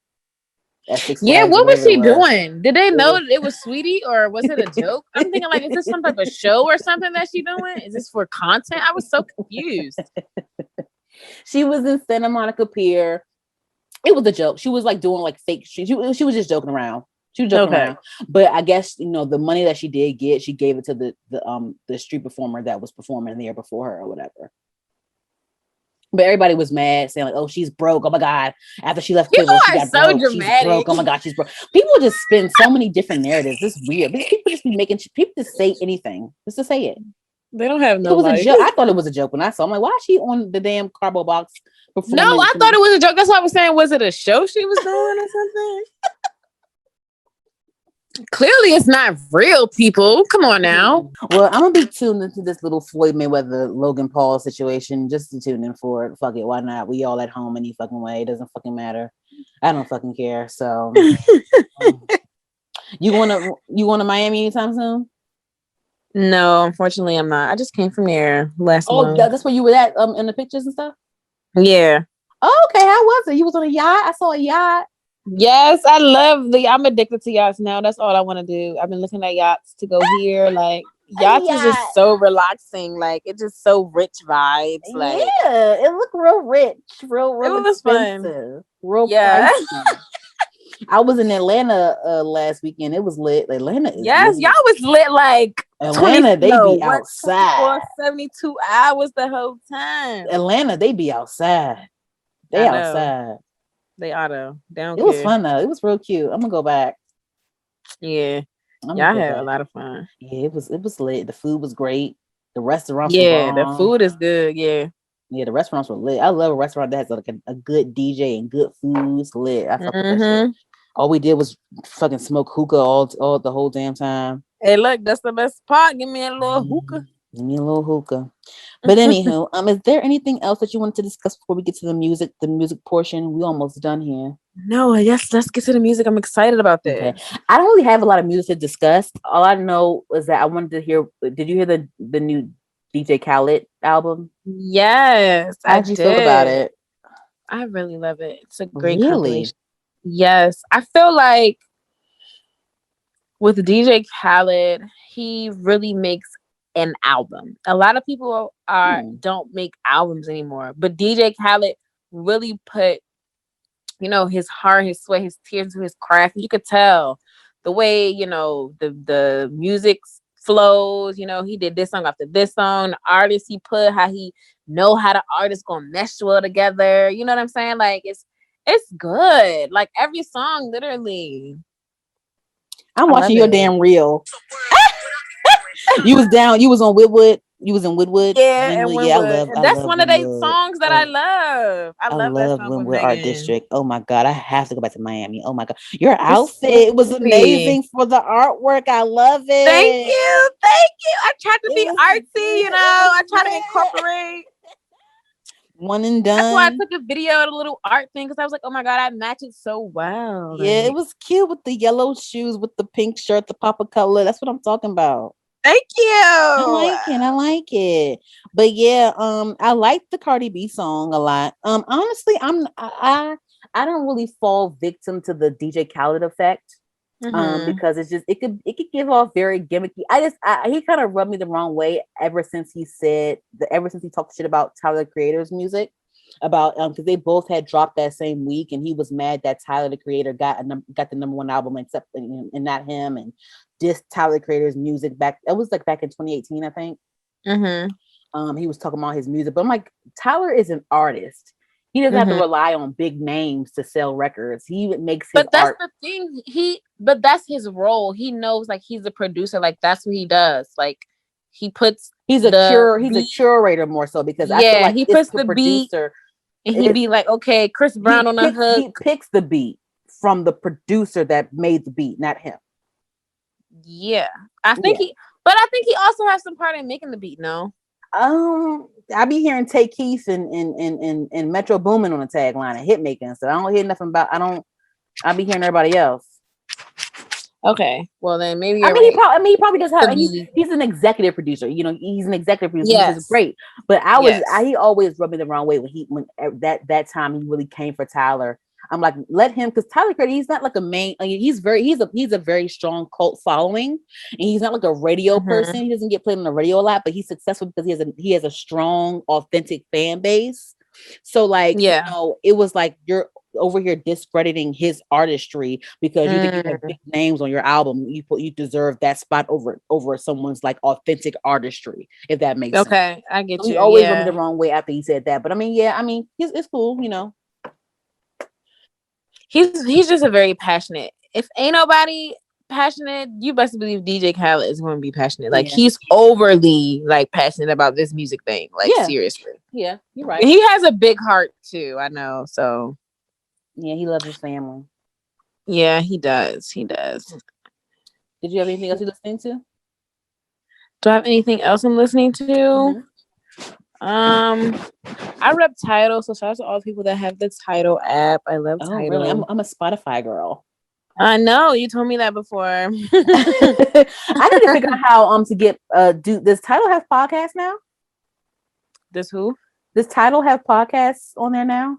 Speaker 4: Yeah, what was she doing? Did they know that it was Sweetie, or was it a joke? I'm thinking, like, is this some type of show or something that she doing? Is this for content? I was so confused.
Speaker 3: She was in Santa Monica Pier. It was a joke. She was like doing like fake street. She was just joking around. She was joking around. But I guess, you know, the money that she did get, she gave it to the street performer that was performing there before her or whatever. But everybody was mad, saying like, "Oh, she's broke. Oh my god!" After she left Quavo, she got so broke. Dramatic. She's broke. Oh my god, she's broke. People just spin so many different narratives. It's weird. People just be making people just say anything just to say it.
Speaker 4: They don't have no.
Speaker 3: It was a joke. I thought it was a joke when I saw. I'm like, why is she on the damn cardboard box?
Speaker 4: No, I thought it was a joke. That's why I was saying, was it a show she was doing or something? Clearly, it's not real, people. Come on now.
Speaker 3: Well, I'm gonna be tuned into this little Floyd Mayweather Logan Paul situation just to tune in for it. Fuck it, why not? We all at home any fucking way. It doesn't fucking matter. I don't fucking care. So, you going to Miami anytime soon?
Speaker 4: No, unfortunately, I'm not. I just came from there last month.
Speaker 3: Oh, that's where you were at in the pictures and stuff?
Speaker 4: Yeah.
Speaker 3: Oh, okay. How was it? You was on a yacht? I saw a yacht.
Speaker 4: Yes, I'm addicted to yachts now. That's all I want to do. I've been looking at yachts to go here. Like, yachts is just so relaxing. Like, it's just so rich vibes. Like,
Speaker 3: yeah, it looked real rich, real
Speaker 4: it was
Speaker 3: expensive,
Speaker 4: fun.
Speaker 3: Real pricey. I was in Atlanta last weekend. It was lit. Atlanta is
Speaker 4: lit. Y'all was lit like
Speaker 3: Atlanta. They be outside
Speaker 4: 72 hours the whole time.
Speaker 3: Atlanta, they be outside. They outside.
Speaker 4: They ought to.
Speaker 3: It was fun though. It was real cute. I'm gonna go back.
Speaker 4: Yeah, y'all had a lot of fun.
Speaker 3: Yeah, it was lit. The food was great. The restaurants.
Speaker 4: Yeah, the food is good. Yeah.
Speaker 3: Yeah, the restaurants were lit. I love a restaurant that has like a good DJ and good food. It's lit. I fuck with that shit. All we did was fucking smoke hookah all the whole damn time.
Speaker 4: Hey, look, that's the best part. Give me a little hookah.
Speaker 3: Give me a little hookah. But anywho, is there anything else that you wanted to discuss before we get to the music portion? We almost done here.
Speaker 4: No, yes, let's get to the music. I'm excited about that.
Speaker 3: Okay. I don't really have a lot of music to discuss. All I know is that I wanted to hear. Did you hear the new DJ Khaled album?
Speaker 4: Yes,
Speaker 3: how did you feel about it?
Speaker 4: I really love it. It's a great compilation. Yes, I feel like with DJ Khaled, he really makes an album. A lot of people don't make albums anymore, but DJ Khaled really put, you know, his heart, his sweat, his tears into his craft. You could tell the way, you know, the music flows. You know, he did this song after this song. The artist he put, how he know how the artists gonna mesh well together. You know what I'm saying? Like, it's good. Like, every song, literally.
Speaker 3: I'm watching your damn reel. You was on Woodwood. You was in Woodwood.
Speaker 4: Yeah, and Woodwood. That's one of those songs that I love. I love that song.
Speaker 3: Woodwood Art District. Oh my god, I have to go back to Miami. Oh my god, your outfit was amazing for the artwork. I love it.
Speaker 4: Thank you. I tried to be artsy. You know, I try to incorporate.
Speaker 3: One and done.
Speaker 4: That's why I took a video of the little art thing, because I was like, oh my god, I match it so well.
Speaker 3: Yeah, it was cute with the yellow shoes, with the pink shirt, the pop of color. That's what I'm talking about.
Speaker 4: Thank you.
Speaker 3: I like it. But yeah, I like the Cardi B song a lot. Honestly, I don't really fall victim to the DJ Khaled effect. Because it could give off very gimmicky. He kind of rubbed me the wrong way ever since he talked shit about Tyler the Creator's music, about because they both had dropped that same week, and he was mad that Tyler the Creator got the number one album except and not him, and dissed Tyler the Creator's music back. It was like back in 2018, I think. He was talking about his music, but I'm like, Tyler is an artist. He doesn't have to rely on big names to sell records. He makes his
Speaker 4: But that's
Speaker 3: art.
Speaker 4: the thing. But that's his role. He knows, like, he's a producer. Like, that's what he does. Like, he puts.
Speaker 3: He's a curator more so, because I feel like
Speaker 4: he
Speaker 3: it's
Speaker 4: puts
Speaker 3: the
Speaker 4: beat,
Speaker 3: producer,
Speaker 4: and he be like, okay, Chris Brown on the hook.
Speaker 3: He picks the beat from the producer that made the beat, not him.
Speaker 4: Yeah, I think he also has some part in making the beat. No.
Speaker 3: I be hearing Tay Keith and Metro Boomin on the tagline and hit making, so I don't hear nothing about. I be hearing everybody else.
Speaker 4: Okay, well then maybe.
Speaker 3: He probably does have. He's an executive producer. You know, he's an executive producer, which is great. But he always rubbed me the wrong way when that time he really came for Tyler. I'm like, let him, because Tyler Creator, he's not like a main. I mean, he's a very strong cult following, and he's not like a radio person. He doesn't get played on the radio a lot, but he's successful because he has a strong, authentic fan base. So like, you know, it was like you're over here discrediting his artistry because you think you have big names on your album. You deserve that spot over someone's like authentic artistry, if that makes sense.
Speaker 4: Okay, I get you.
Speaker 3: He always rubbed me the wrong way after he said that, but I mean, it's cool, you know.
Speaker 4: He's just a very passionate. If ain't nobody passionate, you best believe DJ Khaled is going to be passionate. Like he's overly like passionate about this music thing. Like seriously.
Speaker 3: Yeah, you're right.
Speaker 4: He has a big heart too. I know. So
Speaker 3: yeah, he loves his family.
Speaker 4: Yeah, he does. He does.
Speaker 3: Did you have anything else you're listening to?
Speaker 4: Do I have anything else I'm listening to? I rep Tidal, so shout out to all the people that have the Tidal app. I love Tidal.
Speaker 3: Really? I'm a Spotify girl.
Speaker 4: I know, you told me that before.
Speaker 3: I need to figure out how to get does Tidal have podcasts now?
Speaker 4: Does who?
Speaker 3: Does Tidal have podcasts on there now?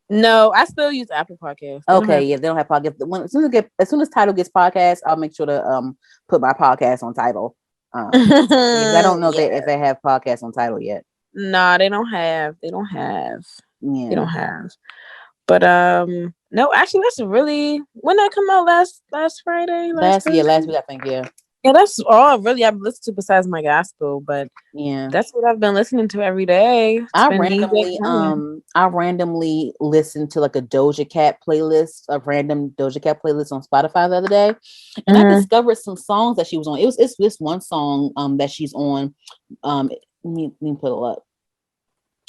Speaker 4: No, I still use Apple Podcasts.
Speaker 3: Okay, they don't have podcasts. As soon as Tidal gets podcasts, I'll make sure to put my podcast on Tidal. I don't know if they have podcasts on Tidal yet.
Speaker 4: Nah, they don't have. Yeah. They don't have. But no, actually, that's really when that come out last Friday.
Speaker 3: Last week, I think.
Speaker 4: Yeah, that's all really I've listened to besides my gospel. But that's what I've been listening to every day.
Speaker 3: I randomly listened to like a Doja Cat playlist, a random Doja Cat playlist on Spotify the other day, and I discovered some songs that she was on. It's this one song that she's on. Let me put it up.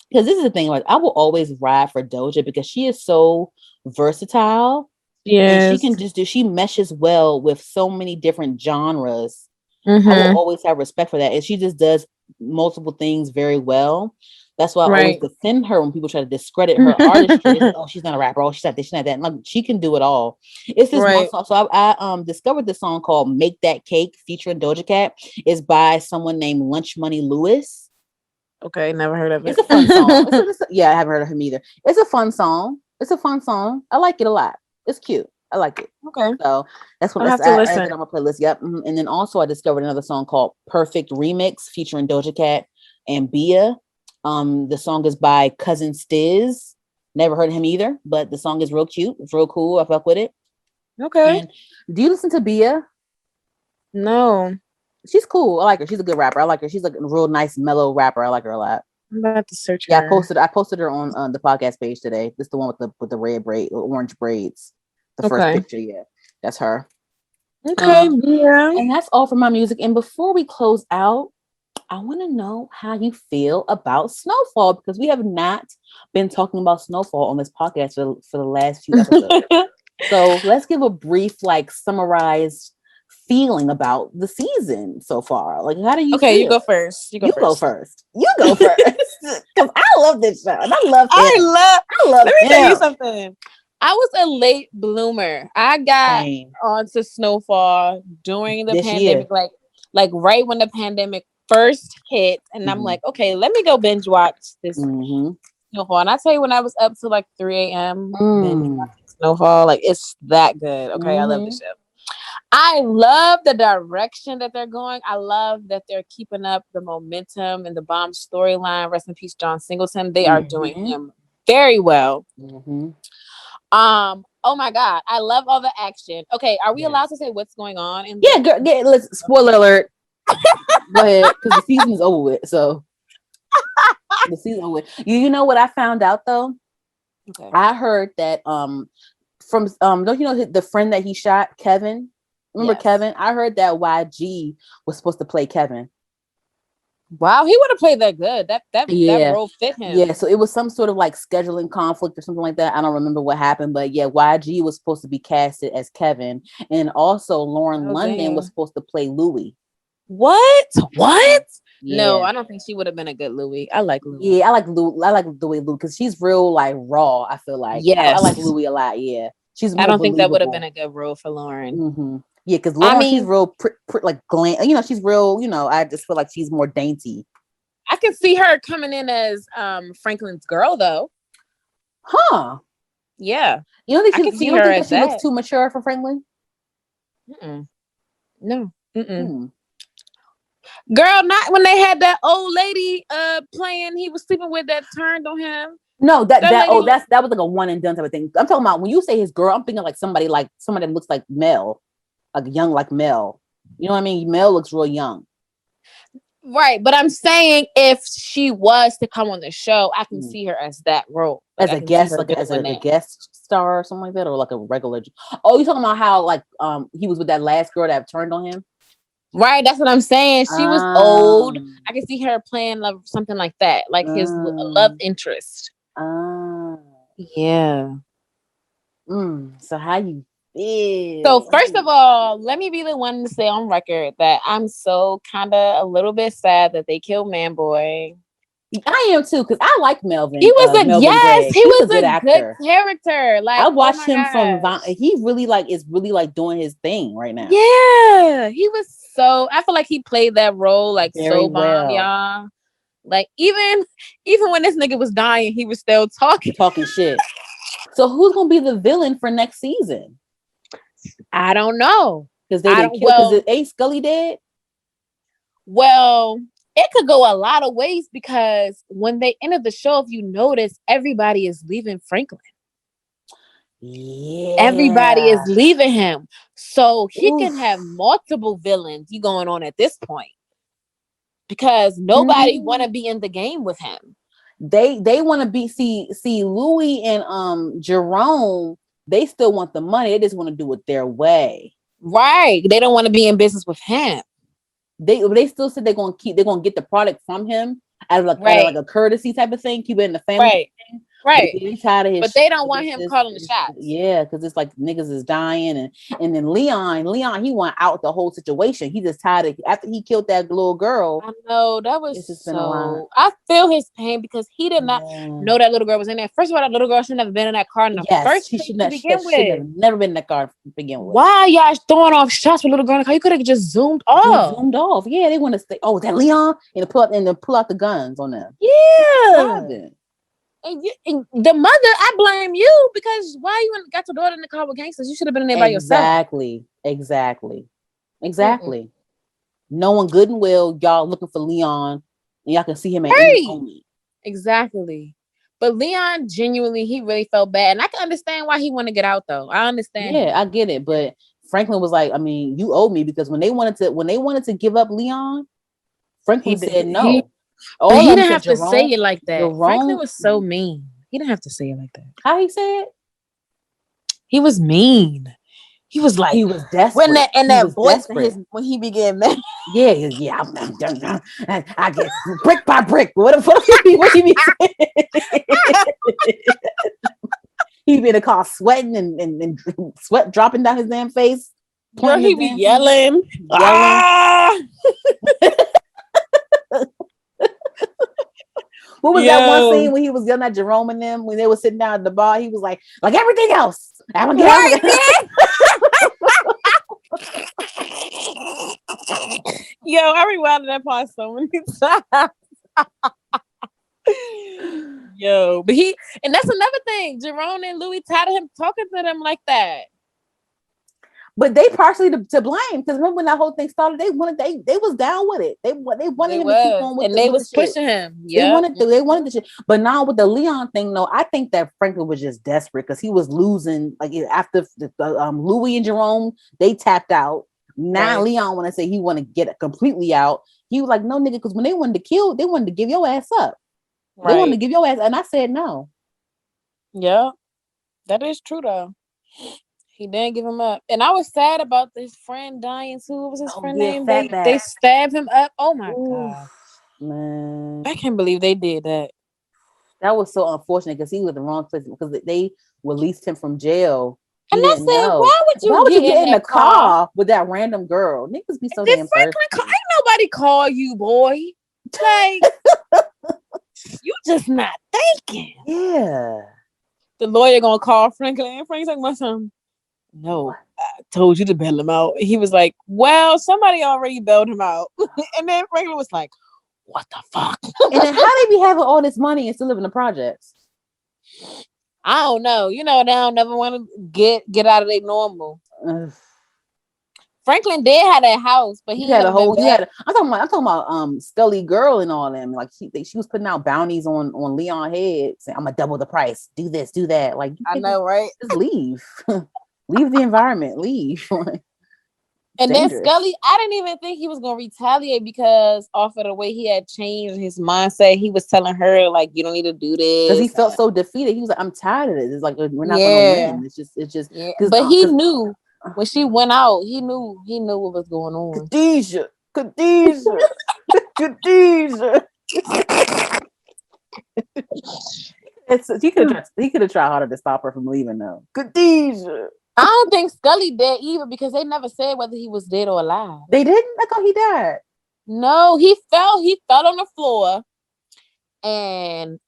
Speaker 3: Because this is the thing, like I will always ride for Doja because she is so versatile. Yeah, she meshes well with so many different genres. I will always have respect for that, and she just does multiple things very well. That's why I always defend her when people try to discredit her artistry. Oh, she's not a rapper. Oh, she's not this, she's not that. And like, she can do it all. It's this one song. So I discovered this song called "Make That Cake" featuring Doja Cat. It's by someone named Lunch Money Lewis.
Speaker 4: Okay, never heard of it.
Speaker 3: It's a fun song. I haven't heard of him either. It's a fun song. I like it a lot. It's cute. I like it. Okay. So that's what I have to listen on my playlist. Yep. And then also I discovered another song called Perfect Remix featuring Doja Cat and Bia. The song is by Cousin Stiz. Never heard of him either, but the song is real cute. It's real cool. I fuck with it. Okay. And do you listen to Bia?
Speaker 4: No.
Speaker 3: She's cool. I like her. She's a good rapper. I like her. She's like a real nice, mellow rapper. I like her a lot.
Speaker 4: I'm about to search her.
Speaker 3: Yeah, I posted her on the podcast page today. This is the one with the red orange braids. The first picture, yeah. That's her.
Speaker 4: Okay, yeah.
Speaker 3: And that's all for my music. And before we close out, I want to know how you feel about Snowfall, because we have not been talking about Snowfall on this podcast for the last few episodes. So let's give a brief, like, summarized feeling about the season so far. Like, how do you feel?
Speaker 4: You go first. You go first.
Speaker 3: Because I love this show. And I love him.
Speaker 4: I love Let me tell you something. I was a late bloomer. I got onto Snowfall during the pandemic, like right when the pandemic first hit. And I'm like, okay, let me go binge watch this Snowfall. And I tell you, when I was up to like 3 a.m. binge watching Snowfall, like it's that good. Okay, I love the show. I love the direction that they're going. I love that they're keeping up the momentum and the bomb storyline. Rest in peace, John Singleton. They are doing him very well. Oh my God, I love all the action. Okay, are we allowed to say what's going on?
Speaker 3: Let's spoiler alert. Go ahead, because the season is over with. So the season over with. You know what I found out though?
Speaker 4: Okay.
Speaker 3: I heard that from don't you know the friend that he shot, Kevin? Remember Kevin? I heard that YG was supposed to play Kevin.
Speaker 4: Wow, he would have played that good. That role fit him.
Speaker 3: Yeah, so it was some sort of like scheduling conflict or something like that. I don't remember what happened, but yeah, YG was supposed to be casted as Kevin, and also Lauren London was supposed to play Louis.
Speaker 4: What?
Speaker 3: Yeah.
Speaker 4: No, I don't think she would have been a good Louis. I like Louis.
Speaker 3: Yeah, I like the way Louis, because she's real like raw. I feel like I like Louis a lot. Yeah, she's. More
Speaker 4: I don't think that would have
Speaker 3: believable.
Speaker 4: been a good role for Lauren.
Speaker 3: Mm-hmm. Yeah, because Lauren, she's real like glam. You know, she's real. You know, I just feel like she's more dainty.
Speaker 4: I can see her coming in as Franklin's girl, though.
Speaker 3: Huh?
Speaker 4: Yeah.
Speaker 3: You don't think she looks too mature for Franklin?
Speaker 4: No. Girl, not when they had that old lady playing. He was sleeping with that turned on him.
Speaker 3: No, that was like a one and done type of thing. I'm talking about when you say his girl, I'm thinking like somebody that looks like Mel, like young like Mel. You know what I mean? Mel looks real young.
Speaker 4: Right, but I'm saying if she was to come on the show, I can see her as that role,
Speaker 3: like as a guest, like as a guest star or something like that, or like a regular. Oh, you talking about how like he was with that last girl that turned on him?
Speaker 4: Right, that's what I'm saying. She was old. I can see her playing something like that, like his love interest. Yeah.
Speaker 3: So how you feel?
Speaker 4: So first of all, let me be the one to say on record that I'm so kind of a little bit sad that they killed Manboy.
Speaker 3: I am too, because I like Melvin.
Speaker 4: He was
Speaker 3: he was a good
Speaker 4: actor. Good character. Like
Speaker 3: I watched him from. He really is doing his thing right now.
Speaker 4: Yeah, he was so. I feel like he played that role like
Speaker 3: very
Speaker 4: so bomb, y'all. Like even when this nigga was dying, he was still talking
Speaker 3: shit. So who's gonna be the villain for next season?
Speaker 4: I don't know,
Speaker 3: because they didn't kill. Because ain't Scully dead?
Speaker 4: Well, it could go a lot of ways, because when they ended the show, if you notice, everybody is leaving Franklin.
Speaker 3: Yeah,
Speaker 4: everybody is leaving him, so he can have multiple villains going on at this point, because nobody want to be in the game with him.
Speaker 3: They want to be see Louis and Jerome. They still want the money. They just want to do it their way.
Speaker 4: Right. They don't want to be in business with him.
Speaker 3: They still said they're gonna get the product from him as like a courtesy type of thing. Keep it in the family.
Speaker 4: Right.
Speaker 3: Thing.
Speaker 4: Right.
Speaker 3: But
Speaker 4: they don't want him calling the shots.
Speaker 3: Yeah, because it's like niggas is dying, and then Leon, he want out the whole situation. He just tired of after he killed that little girl.
Speaker 4: I know that was so. I feel his pain because he did not know that little girl was in there. First of all, that little girl should never been in that car in the first place to begin with.
Speaker 3: Never been in that car to begin with.
Speaker 4: Why y'all throwing off shots with little girl in the car? You could have just zoomed off.
Speaker 3: Yeah, they want to say, "Oh, that Leon," and pull out the guns on them.
Speaker 4: Yeah. And the mother, I blame you, because why you got your daughter in the car with gangsters? You should have been in there by yourself.
Speaker 3: Exactly. Knowing good and well, y'all looking for Leon, and y'all can see him at any moment.
Speaker 4: Exactly. But Leon, genuinely, he really felt bad, and I can understand why he wanted to get out, though. I understand.
Speaker 3: Yeah, I get it. But Franklin was like, I mean, you owe me, because when they wanted to give up Leon, Franklin said no.
Speaker 4: But he didn't have to say it like that. Franklin was so mean. He didn't have to say it like that.
Speaker 3: How he said it?
Speaker 4: He was mean. He was like,
Speaker 3: he was desperate.
Speaker 4: That voice when he began mad.
Speaker 3: Yeah. I get brick by brick. What the fuck? What he be saying? He be in the car sweating and sweat dropping down his damn face.
Speaker 4: Girl, he be yelling.
Speaker 3: What was that one scene when he was yelling at Jerome and them when they were sitting down at the bar? He was like everything else. I'm gonna get
Speaker 4: Yo, I rewinded that part so many times. Yo, but and that's another thing. Jerome and Louis tired of him talking to them like that.
Speaker 3: But they partially to blame, because remember when that whole thing started, they was down with it. They wanted him to keep on with
Speaker 4: and they was pushing him.
Speaker 3: Yeah, they wanted the shit. But now with the Leon thing, no, I think that Franklin was just desperate because he was losing. Like after Louis and Jerome, they tapped out. Now Leon want to say he want to get completely out. He was like, no, nigga, because when they wanted to kill, they wanted to give your ass up. They wanted to give your ass, and I said no.
Speaker 4: Yeah, that is true though. He didn't give him up, and I was sad about this friend dying too. What was his friend name? They stabbed him up. Oh my god,
Speaker 3: man!
Speaker 4: I can't believe they did that.
Speaker 3: That was so unfortunate because he was the wrong place because they released him from jail. He
Speaker 4: And I
Speaker 3: didn't
Speaker 4: said,
Speaker 3: know.
Speaker 4: why would you
Speaker 3: get in the
Speaker 4: car
Speaker 3: car with that random girl? Niggas be so damn thirsty.
Speaker 4: Ain't nobody call you, boy. Like you just not thinking.
Speaker 3: Yeah.
Speaker 4: The lawyer gonna call Franklin. Frank's like, my son. No, I told you to bail him out. He was like, well, somebody already bailed him out. And then Franklin was like, what the fuck?
Speaker 3: And then how they be having all this money and still live in the projects?
Speaker 4: I don't know. You know, they don't never want to get out of their normal. Franklin did have that house, but he had a whole.
Speaker 3: I'm talking about Scully girl and all them. Like she was putting out bounties on Leon head, saying, "I'm gonna double the price. Do this, do that." Like
Speaker 4: I know, right?
Speaker 3: Just leave, leave the environment, leave.
Speaker 4: And then Scully, I didn't even think he was gonna retaliate because off of the way he had changed his mindset, he was telling her like, "You don't need to do this."
Speaker 3: Because he felt so defeated. He was like, "I'm tired of this. It's like we're not gonna win. It's just."
Speaker 4: Yeah. But he knew when she went out. He knew what was going on.
Speaker 3: Khadijah. He could have tried harder to stop her from leaving though. Khadijah.
Speaker 4: I don't think Scully did either because they never said whether he was dead or alive.
Speaker 3: They didn't? I thought he died.
Speaker 4: No, he fell. He fell on the floor, and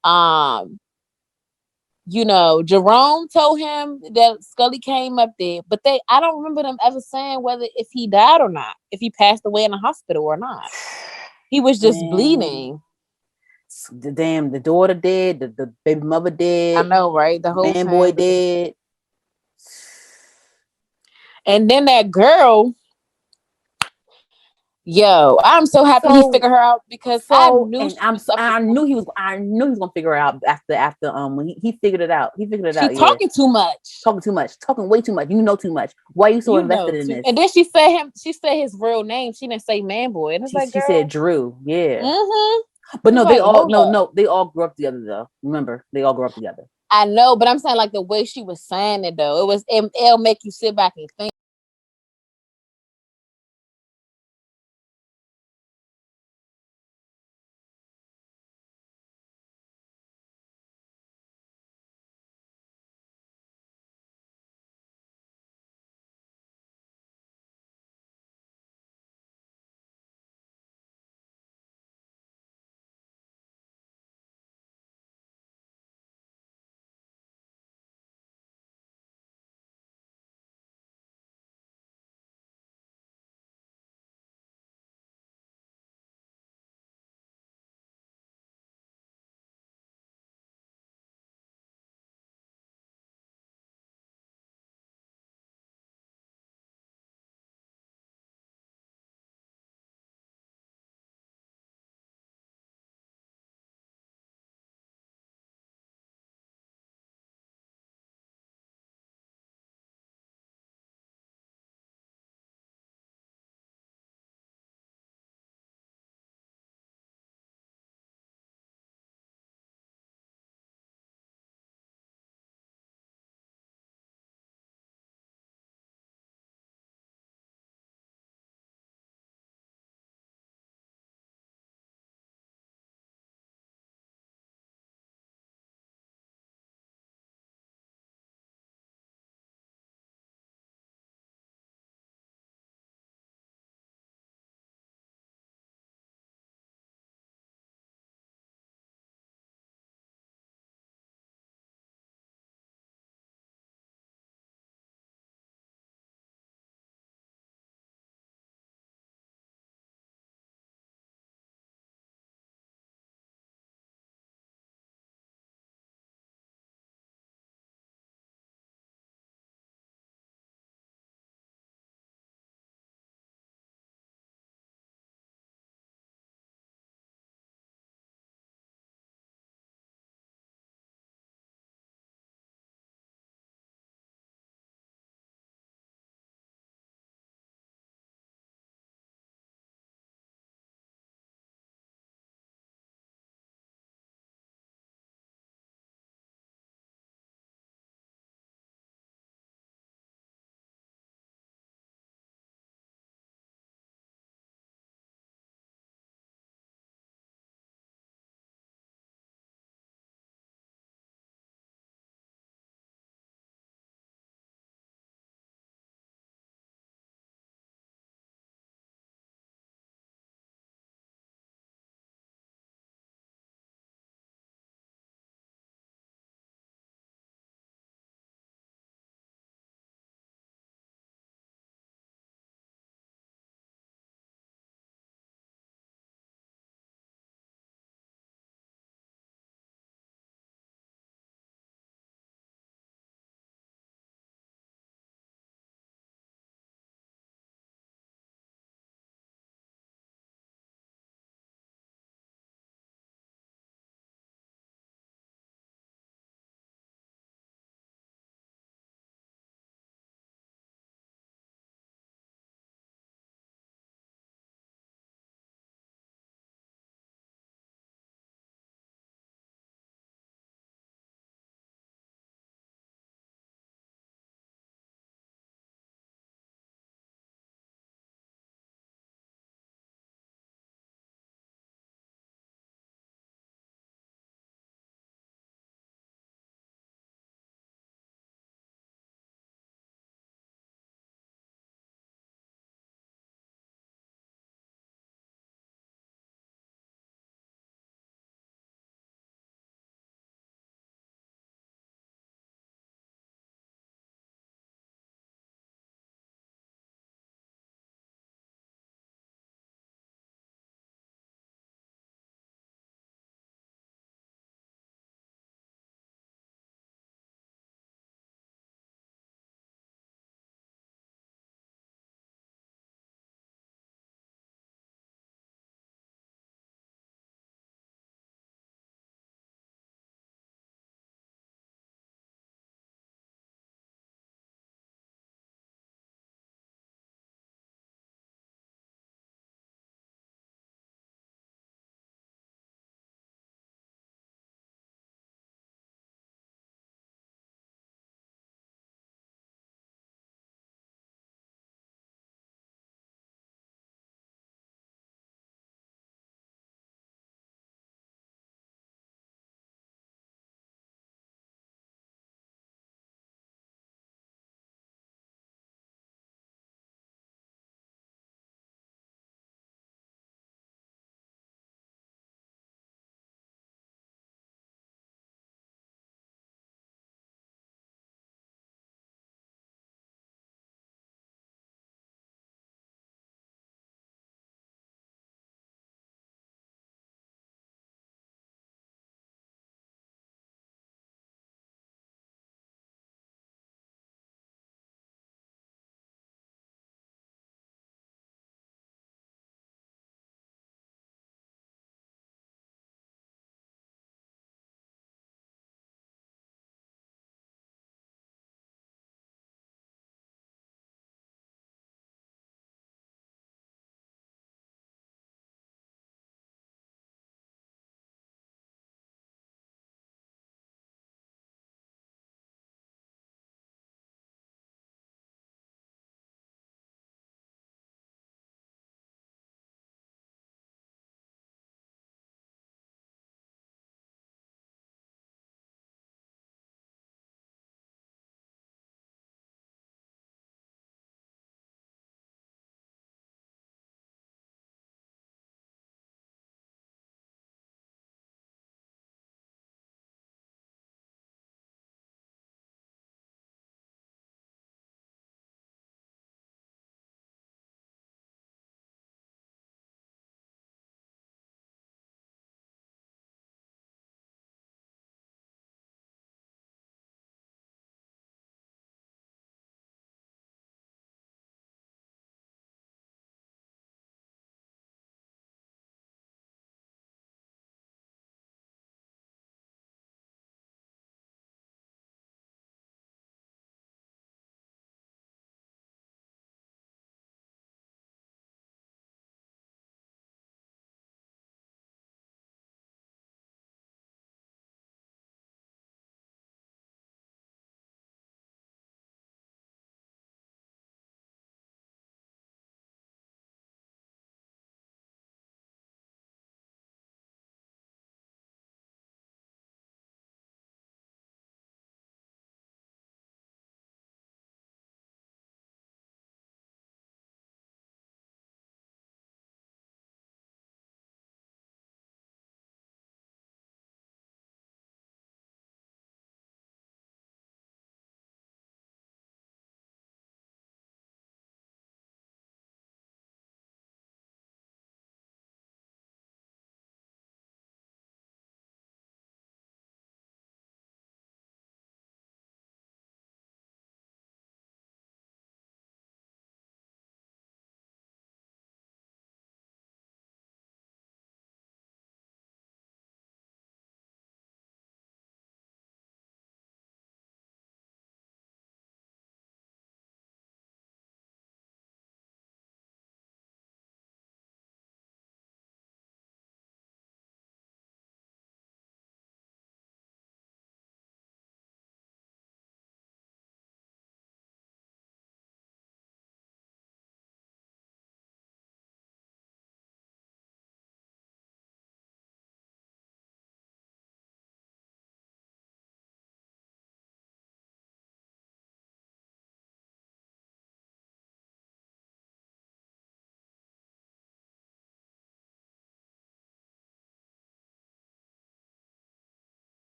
Speaker 4: Jerome told him that Scully came up there, but I don't remember them ever saying whether if he died or not, if he passed away in the hospital or not. He was just bleeding.
Speaker 3: The daughter dead, the baby mother dead.
Speaker 4: I know, right? The whole
Speaker 3: boy dead.
Speaker 4: And then that girl, I'm so happy he figured her out because I knew he was gonna figure her out after when he figured it out. He figured it out. She's talking too much.
Speaker 3: Talking way too much. You know too much. Why are you so invested in this?
Speaker 4: And then she said his real name. She didn't say man boy. And it's
Speaker 3: she said Drew. Yeah.
Speaker 4: Mm-hmm.
Speaker 3: But no, they all grew up together though. Remember, they all grew up together.
Speaker 4: I know, but I'm saying like the way she was saying it though, it'll make you sit back and think.